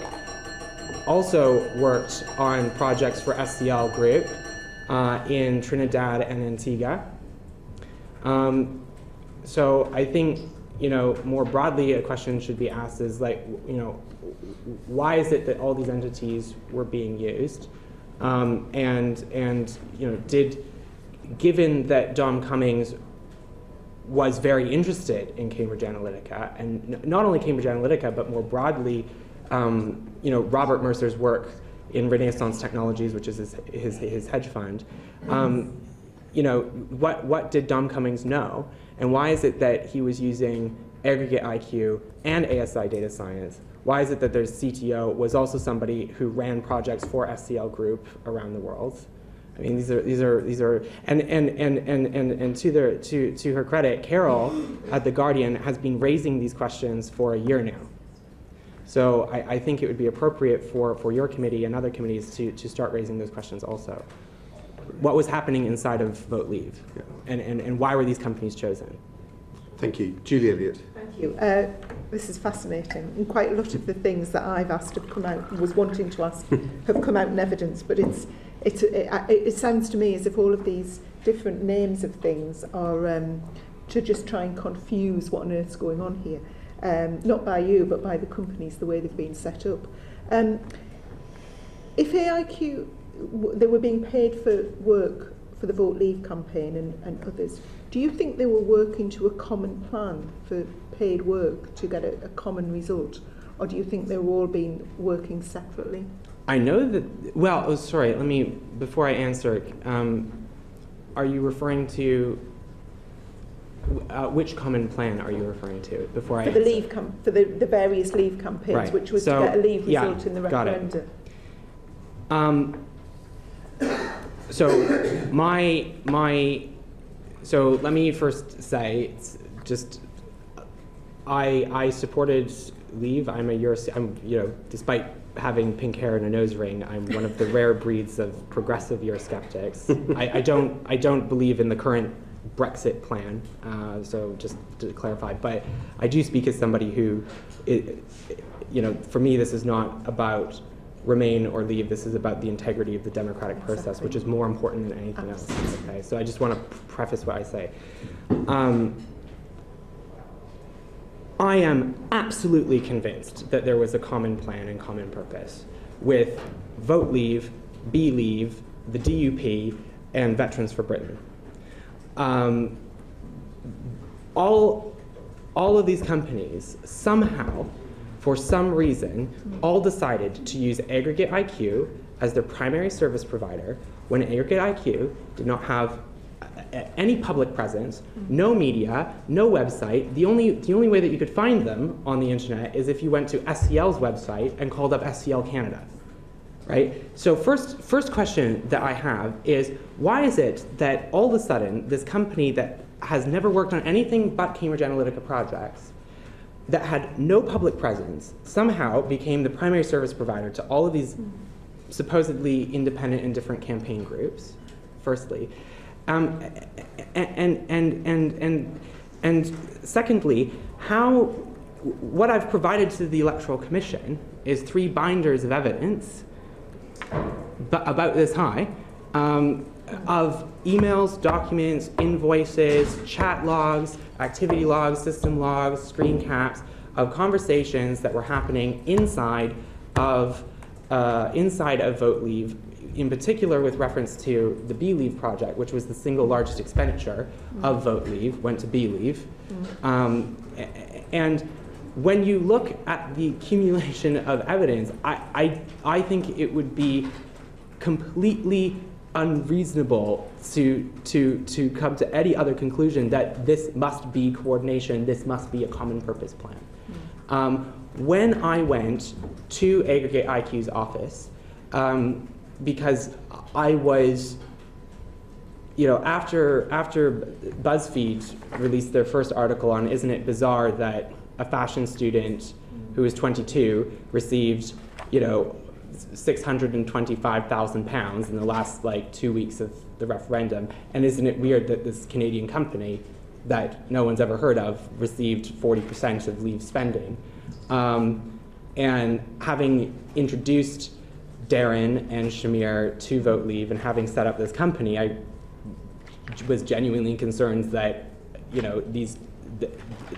also worked on projects for SCL Group in Trinidad and Antigua. So I think, more broadly, a question should be asked is like, why is it that all these entities were being used? Given that Dom Cummings was very interested in Cambridge Analytica, and not only Cambridge Analytica, but more broadly, Robert Mercer's work in Renaissance Technologies, which is his hedge fund. What did Dom Cummings know, and why is it that he was using Aggregate IQ and ASI Data Science? Why is it that their CTO was also somebody who ran projects for SCL Group around the world? I mean, these are, and to her credit, Carol at The Guardian has been raising these questions for a year now. So I think it would be appropriate for your committee and other committees to start raising those questions also. What was happening inside of Vote Leave, and why were these companies chosen? Thank you. Julie Elliott. Thank you. This is fascinating, and quite a lot of the things that I've asked have come out, was wanting to ask, have come out in evidence, but it sounds to me as if all of these different names of things are to just try and confuse what on earth's going on here. Not by you, but by the companies, the way they've been set up. If AIQ, they were being paid for work for the Vote Leave campaign and others, do you think they were working to a common plan for paid work to get a common result? Or do you think they were all been working separately? I know that, well, sorry, let me, before I answer, are you referring to, which common plan are you referring to before I answer? For the various leave campaigns, right, which was to get a leave result in the referendum. So let me first say, it's just, I supported leave. Despite having pink hair and a nose ring, I'm one of the rare breeds of progressive Eurosceptics. I don't believe in the current Brexit plan, so just to clarify, but I do speak as somebody who, for me, this is not about Remain or leave. This is about the integrity of the democratic process, which is more important than anything else. Okay, so I just want to preface what I say. I am absolutely convinced that there was a common plan and common purpose with Vote Leave, Be Leave, the DUP, and Veterans for Britain. All of these companies somehow, for some reason, all decided to use Aggregate IQ as their primary service provider when Aggregate IQ did not have any public presence, no media, no website. The only way that you could find them on the internet is if you went to SCL's website and called up SCL Canada, right? So first question that I have is, why is it that all of a sudden this company that has never worked on anything but Cambridge Analytica projects, that had no public presence, somehow became the primary service provider to all of these supposedly independent and different campaign groups, firstly. And secondly, what I've provided to the Electoral Commission is 3 binders of evidence about this high, of emails, documents, invoices, chat logs, activity logs, system logs, screen caps of conversations that were happening inside of Vote Leave, in particular with reference to the Be Leave project, which was the single largest expenditure of Vote Leave, went to Be Leave. And when you look at the accumulation of evidence, I think it would be completely unreasonable to come to any other conclusion that this must be coordination, this must be a common purpose plan. When I went to Aggregate IQ's office, because I was, after BuzzFeed released their first article on Isn't It Bizarre That a Fashion Student who was 22 received, £625,000 in the last 2 weeks of the referendum, and isn't it weird that this Canadian company that no one's ever heard of received 40% of leave spending? And having introduced Darren and Shamir to Vote Leave and having set up this company, I was genuinely concerned that,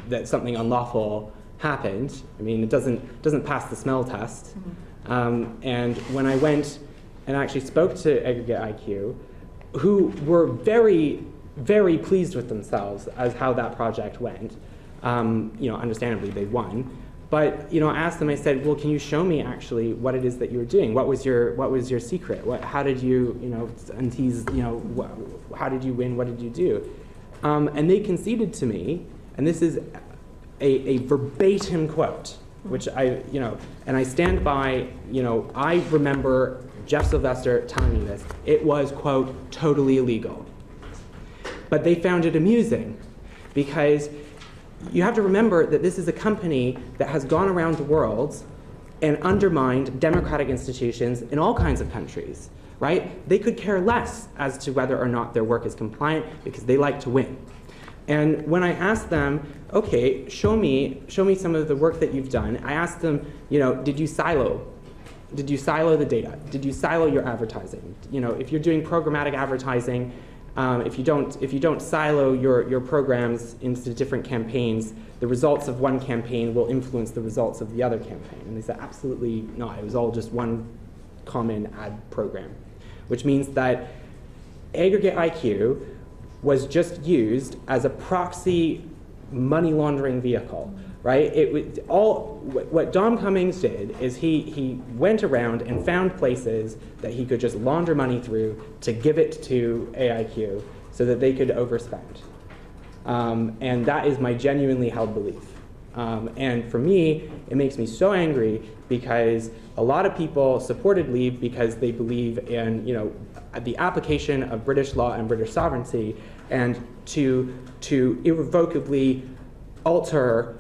that something unlawful happened. I mean, it doesn't pass the smell test. And when I went and actually spoke to Aggregate IQ, who were very, very pleased with themselves as how that project went, understandably they won. But I asked them. I said, "Well, can you show me actually what it is that you were doing? What was your secret? How did you, untease, how did you win? What did you do?" And they conceded to me, and this is a verbatim quote, which and I stand by. I remember Jeff Sylvester telling me this. It was, quote, totally illegal. But they found it amusing because you have to remember that this is a company that has gone around the world and undermined democratic institutions in all kinds of countries, right? They could care less as to whether or not their work is compliant because they like to win. And when I asked them, okay, show me some of the work that you've done, I asked them, did you silo the data? Did you silo your advertising? If you're doing programmatic advertising, if you don't silo your programs into different campaigns, the results of one campaign will influence the results of the other campaign. And they said, absolutely not. It was all just one common ad program, which means that Aggregate IQ was just used as a proxy money laundering vehicle, right? What Dom Cummings did is he went around and found places that he could just launder money through to give it to AIQ so that they could overspend. And that is my genuinely held belief. And for me, it makes me so angry because a lot of people supported Leave because they believe in the application of British law and British sovereignty, and to irrevocably alter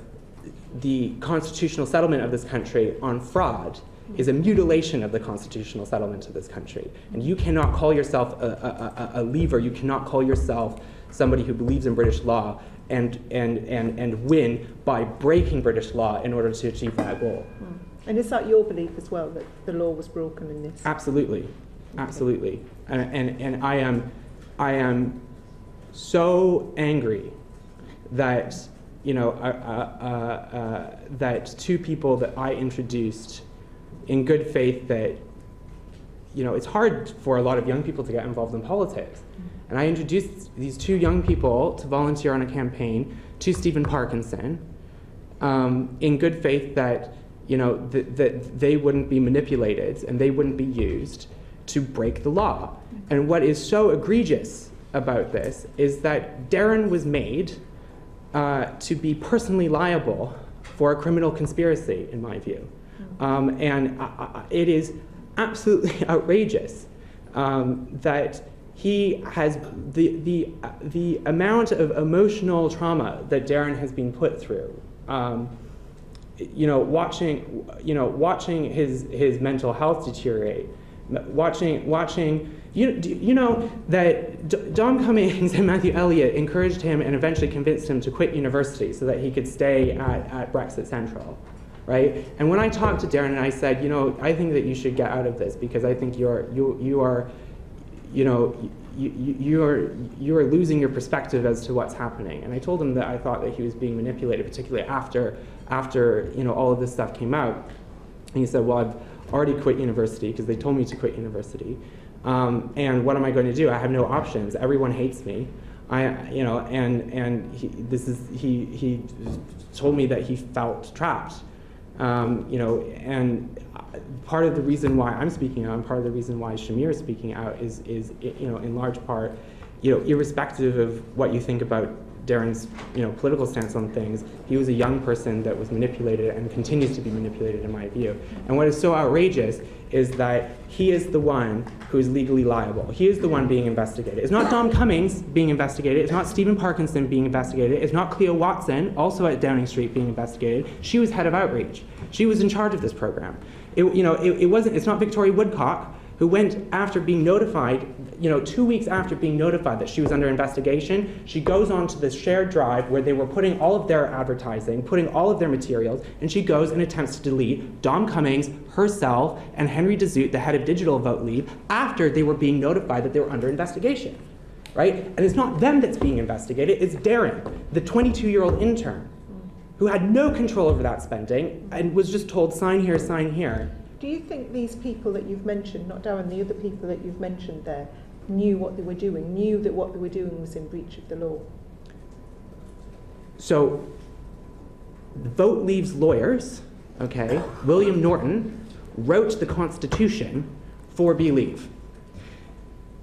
the constitutional settlement of this country on fraud is a mutilation of the constitutional settlement of this country. And you cannot call yourself a leaver, you cannot call yourself somebody who believes in British law and win by breaking British law in order to achieve that goal. And is that your belief as well, that the law was broken in this? Absolutely, absolutely. And I am so angry that that two people that I introduced in good faith that it's hard for a lot of young people to get involved in politics. And I introduced these two young people to volunteer on a campaign to Stephen Parkinson in good faith that that they wouldn't be manipulated and they wouldn't be used to break the law. And what is so egregious about this is that Darren was made to be personally liable for a criminal conspiracy, in my view. And it is absolutely outrageous that he has the amount of emotional trauma that Darren has been put through. Watching his mental health deteriorate, watching that Dom Cummings and Matthew Elliott encouraged him and eventually convinced him to quit university so that he could stay at Brexit Central, right? And when I talked to Darren and I said, I think that you should get out of this because I think you are losing your perspective as to what's happening. And I told him that I thought that he was being manipulated, particularly after all of this stuff came out. And he said, well, I've already quit university because they told me to quit university. And what am I going to do? I have no options. Everyone hates me. He told me that he felt trapped. And part of the reason why I'm speaking out and part of the reason why Shamir is speaking out is in large part, irrespective of what you think about Darren's political stance on things, he was a young person that was manipulated and continues to be manipulated in my view. And what is so outrageous is that he is the one who is legally liable. He is the one being investigated. It's not Dom Cummings being investigated. It's not Stephen Parkinson being investigated. It's not Cleo Watson, also at Downing Street, being investigated. She was head of outreach. She was in charge of this program. It's not Victoria Woodcock, who went after being notified, 2 weeks after being notified that she was under investigation. She goes on to this shared drive where they were putting all of their advertising, putting all of their materials, and she goes and attempts to delete Dom Cummings, herself, and Henry DeZoot, the head of digital Vote Leave, after they were being notified that they were under investigation, right? And it's not them that's being investigated, it's Darren, the 22-year-old intern, who had no control over that spending and was just told, sign here, sign here. Do you think these people that you've mentioned, not Darren, the other people that you've mentioned there, knew what they were doing, knew that what they were doing was in breach of the law? So, Vote Leave's lawyers, William Norton, wrote the Constitution for Believe.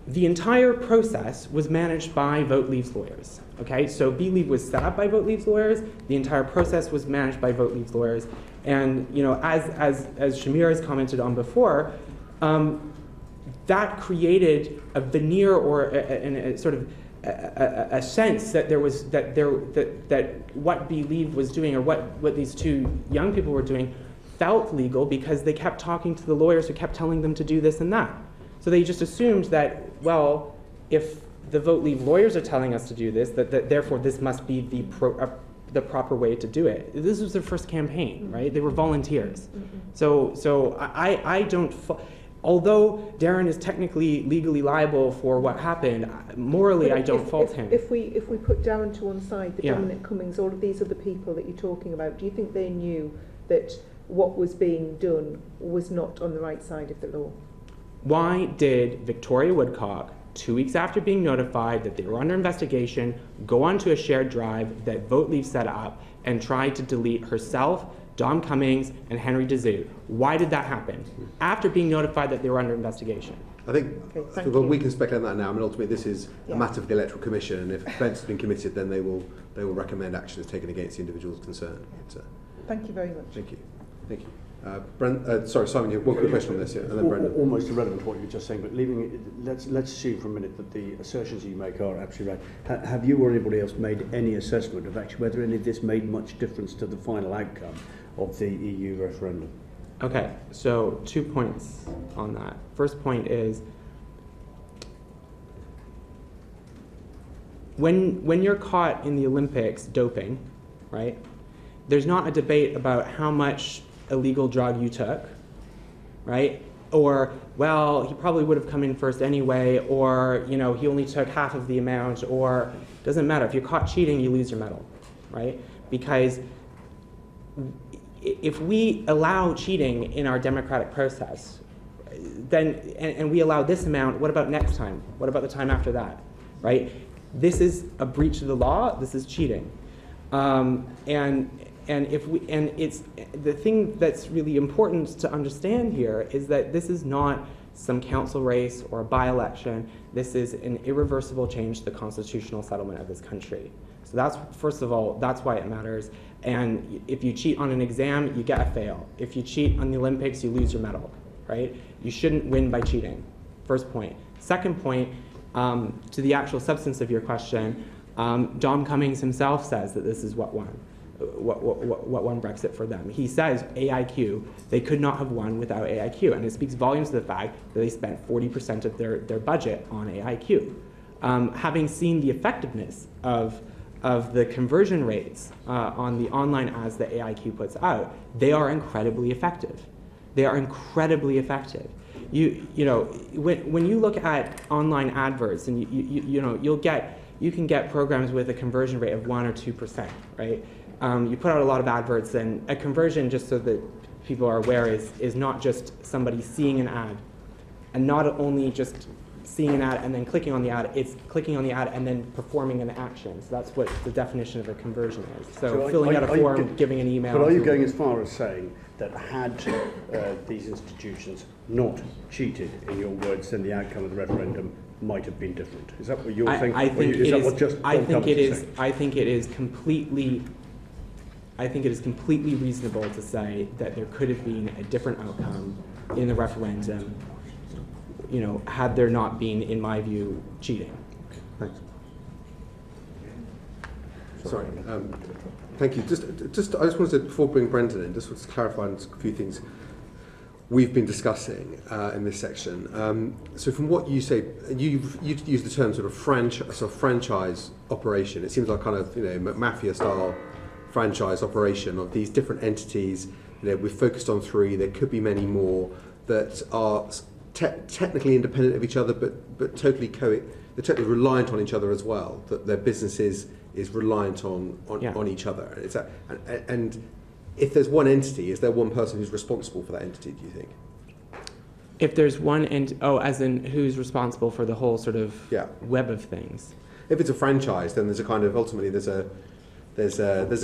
The entire process was managed by Vote Leave's lawyers. So Believe was set up by Vote Leave's lawyers. The entire process was managed by Vote Leave's lawyers. And as Shamir has commented on before, that created a veneer or a sort of a sense that that what Believe was doing, or what these two young people were doing, felt legal because they kept talking to the lawyers who kept telling them to do this and that. So they just assumed that, well, if the Vote Leave lawyers are telling us to do this, that therefore this must be the proper way to do it. This was their first campaign, right? They were volunteers. So I don't, although Darren is technically legally liable for what happened, morally I don't fault him. If we put Darren to one side, Dominic Cummings, all of these other people that you're talking about, do you think they knew that what was being done was not on the right side of the law? Why did Victoria Woodcock, 2 weeks after being notified that they were under investigation, go onto a shared drive that Vote Leave set up and try to delete herself, Dom Cummings, and Henry DeZoot? Why did that happen? After being notified that they were under investigation. I think we can speculate on that now. I mean, ultimately, this is a matter for the Electoral Commission, and if offence has been committed, then they will recommend action is taken against the individuals concerned. Thank you very much. Thank you. Thank you. Sorry, Simon, you have one quick question on this, and then Brendan. Almost irrelevant to what you were just saying, but let's assume for a minute that the assertions you make are absolutely right. Have you or anybody else made any assessment of actually whether any of this made much difference to the final outcome of the EU referendum? Okay, so 2 points on that. First point is, when you're caught in the Olympics doping, right, there's not a debate about how much illegal drug you took, right? Or, well, he probably would have come in first anyway, or, he only took half of the amount, or, doesn't matter. If you're caught cheating, you lose your medal, right? Because if we allow cheating in our democratic process, then, and we allow this amount, what about next time? What about the time after that, right? This is a breach of the law, this is cheating. And it's the thing that's really important to understand here is that this is not some council race or a by-election. This is an irreversible change to the constitutional settlement of this country. So that's, first of all, that's why it matters. And if you cheat on an exam, you get a fail. If you cheat on the Olympics, you lose your medal, right? You shouldn't win by cheating. First point. Second point, to the actual substance of your question, Dom Cummings himself says that this is what won Brexit for them. He says AIQ, they could not have won without AIQ, and it speaks volumes to the fact that they spent 40% of their budget on AIQ. Having seen the effectiveness of the conversion rates on the online ads that AIQ puts out, they are incredibly effective. They are incredibly effective. When you look at online adverts, and you can get programs with a conversion rate of 1 or 2%, right? You put out a lot of adverts, and a conversion, just so that people are aware, is not just somebody seeing an ad, and not only just seeing an ad and then clicking on the ad, it's clicking on the ad and then performing an action. So that's what the definition of a conversion is. So filling out a form, giving an email. But are you going as far as saying that had these institutions not cheated, in your words, then the outcome of the referendum might have been different. Is that what you're thinking? I think it is completely reasonable to say that there could have been a different outcome in the referendum, you know, had there not been, in my view, cheating. Thanks. Sorry. Thank you. I just wanted to, before bringing Brendan in, just to clarify a few things we've been discussing in this section. So from what you say, you've used the term sort of franchise operation. It seems like kind of, you know, mafia-style franchise operation of these different entities. You know, we've focused on 3. There could be many more that are technically independent of each other, but totally they're totally reliant on each other as well. That their business is reliant on each other. And if there's one entity, is there one person who's responsible for that entity, do you think? If there's one as in who's responsible for the whole sort of web of things? If it's a franchise, then there's a kind of, ultimately there's a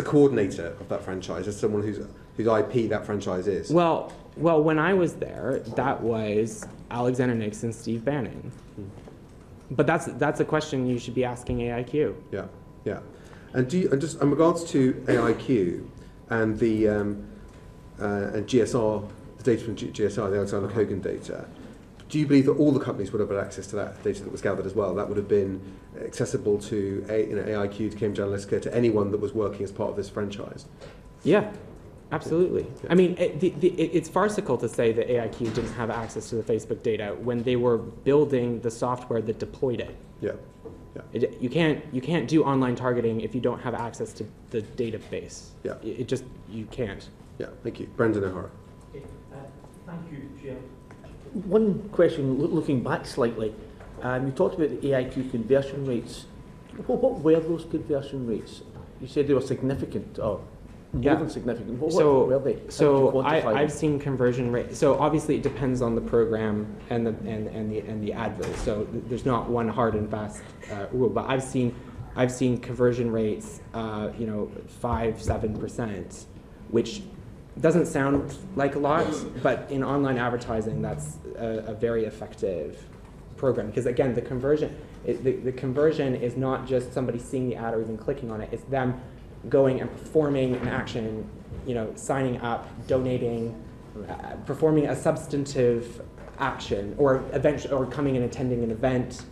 coordinator of that franchise. There's someone whose IP that franchise is. Well, when I was there, that was Alexander Nix and Steve Bannon. But that's a question you should be asking AIQ. Yeah. And just in regards to AIQ and the and GSR, the data from GSR, the Alexander Kogan data, do you believe that all the companies would have had access to that data that was gathered as well? That would have been accessible to AIQ, to Cambridge Analytica, to anyone that was working as part of this franchise? Yeah, absolutely. Yeah. I mean, it's farcical to say that AIQ didn't have access to the Facebook data when they were building the software that deployed it. Yeah. You can't do online targeting if you don't have access to the database. Yeah. You can't. Yeah. Thank you, Brendan O'Hara. Okay. Thank you, Chair. One question, looking back slightly, you talked about the AIQ conversion rates. What were those conversion rates? You said they were significant, or more than significant. What were they? So I've seen conversion rates. So obviously it depends on the program and the advert. So there's not one hard and fast rule. But I've seen conversion rates, 5-7%, which doesn't sound like a lot, but in online advertising, that's a very effective program. Because again, the conversion is not just somebody seeing the ad or even clicking on it. It's them going and performing an action, signing up, donating, performing a substantive action, or eventually, or coming and attending an event.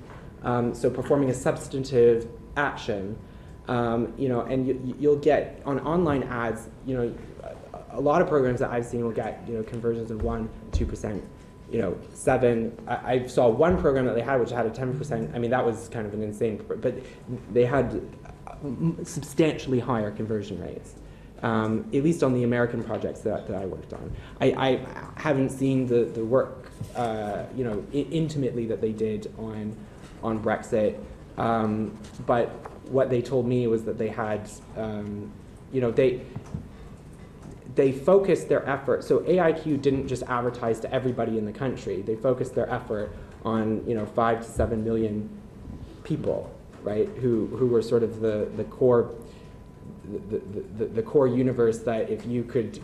So performing a substantive action, and you'll get on online ads, a lot of programs that I've seen will get conversions of 1-2%, 7%. I saw one program that they had which had a 10%. I mean, that was kind of an insane, but they had substantially higher conversion rates, at least on the American projects that I worked on. I haven't seen the work, intimately that they did on Brexit, but what they told me was that they had, they focused their effort. So AIQ didn't just advertise to everybody in the country. They focused their effort on 5 to 7 million people, right? Who were sort of the core universe that if you could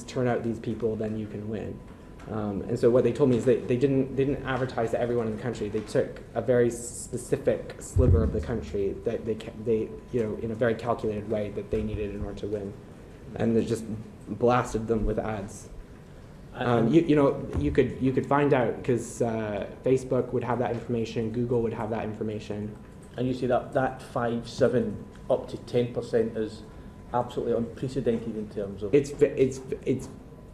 turn out these people, then you can win. And so what they told me is that they didn't advertise to everyone in the country. They took a very specific sliver of the country that they in a very calculated way that they needed in order to win, and they just blasted them with ads. You could find out because Facebook would have that information, Google would have that information. And you say that 5, 7, up to 10% is absolutely unprecedented in terms of.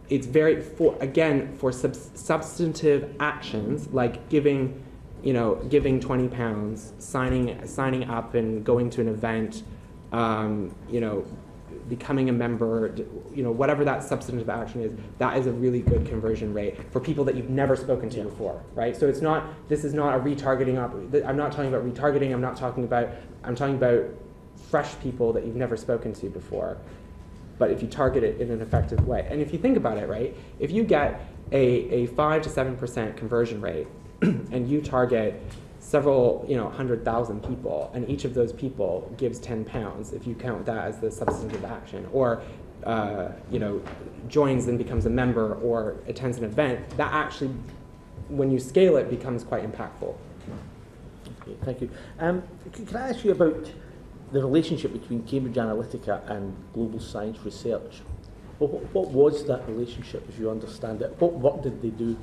It's very for substantive actions like giving £20, signing up and going to an event, becoming a member, whatever that substantive action is, that is a really good conversion rate for people that you've never spoken to before, right? So this is not a retargeting I'm not talking about retargeting, I'm talking about fresh people that you've never spoken to before, but if you target it in an effective way. And if you think about it, right, if you get a 5 to 7% conversion rate and you target several 100,000 people, and each of those people gives £10 if you count that as the substantive action, or joins and becomes a member or attends an event, that actually, when you scale it, becomes quite impactful. Okay, thank you. Can I ask you about the relationship between Cambridge Analytica and global science research? What was that relationship, as you understand it? What work did they do?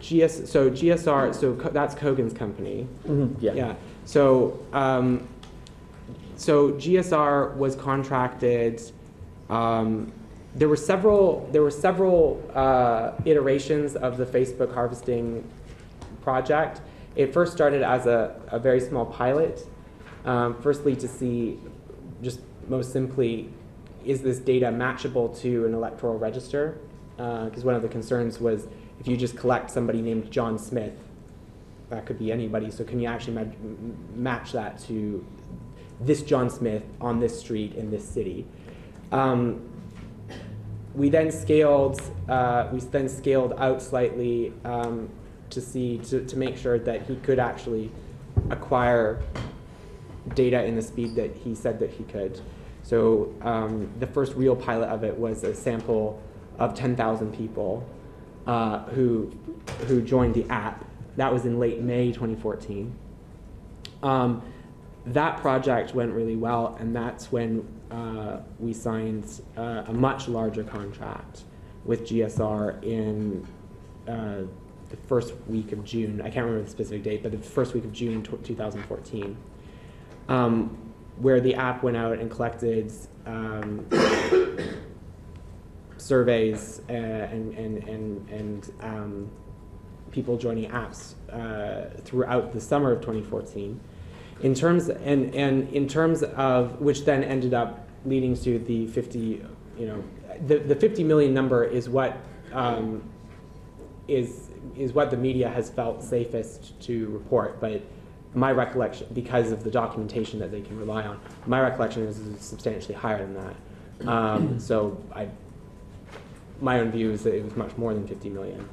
GSR, that's Kogan's company. Mm-hmm. Yeah. So GSR was contracted. There were several iterations of the Facebook harvesting project. It first started as a very small pilot, firstly to see, just most simply, is this data matchable to an electoral register? Because one of the concerns was if you just collect somebody named John Smith, that could be anybody, so can you actually match that to this John Smith on this street in this city? We then scaled out slightly to make sure that he could actually acquire data in the speed that he said that he could. So the first real pilot of it was a sample of 10,000 people who joined the app. That was in late May 2014. That project went really well, and that's when we signed a much larger contract with GSR in the first week of June. I can't remember the specific date, but the first week of June 2014, where the app went out and collected surveys and people joining apps throughout the summer of 2014. In terms of which then ended up leading to the 50, the 50 million number is what is what the media has felt safest to report, but my recollection, because of the documentation that they can rely on, my recollection is substantially higher than that. So my own view is that it was much more than 50 million.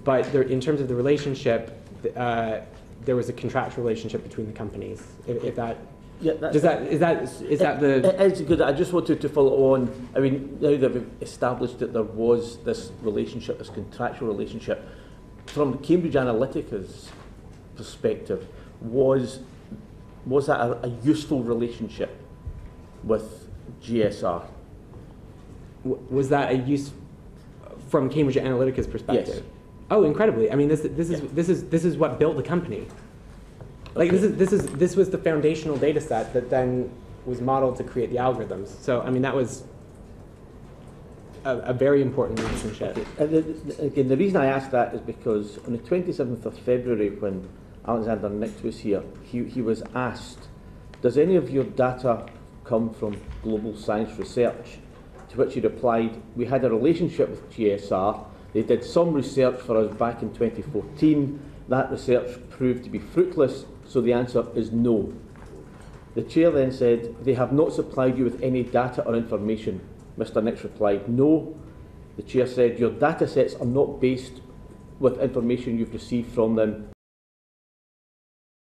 But there, in terms of the relationship, there was a contractual relationship between the companies. If that, yeah, is that the? It's good. I just wanted to follow on. I mean, now that we've established that there was this relationship, this contractual relationship, from Cambridge Analytica's perspective, was that a useful relationship with GSR? Was that a use from Cambridge Analytica's perspective? Yes. Oh, incredibly! I mean, this is what built the company. Like this was the foundational data set that then was modeled to create the algorithms. So I mean, that was a very important relationship. Okay. Again, the reason I asked that is because on the 27th of February, when Alexander Nix was here, he was asked, does any of your data come from global science research? To which he replied, we had a relationship with GSR. They did some research for us back in 2014. That research proved to be fruitless, so the answer is no. The chair then said, they have not supplied you with any data or information. Mr. Nix replied, no. The chair said, your data sets are not based with information you've received from them.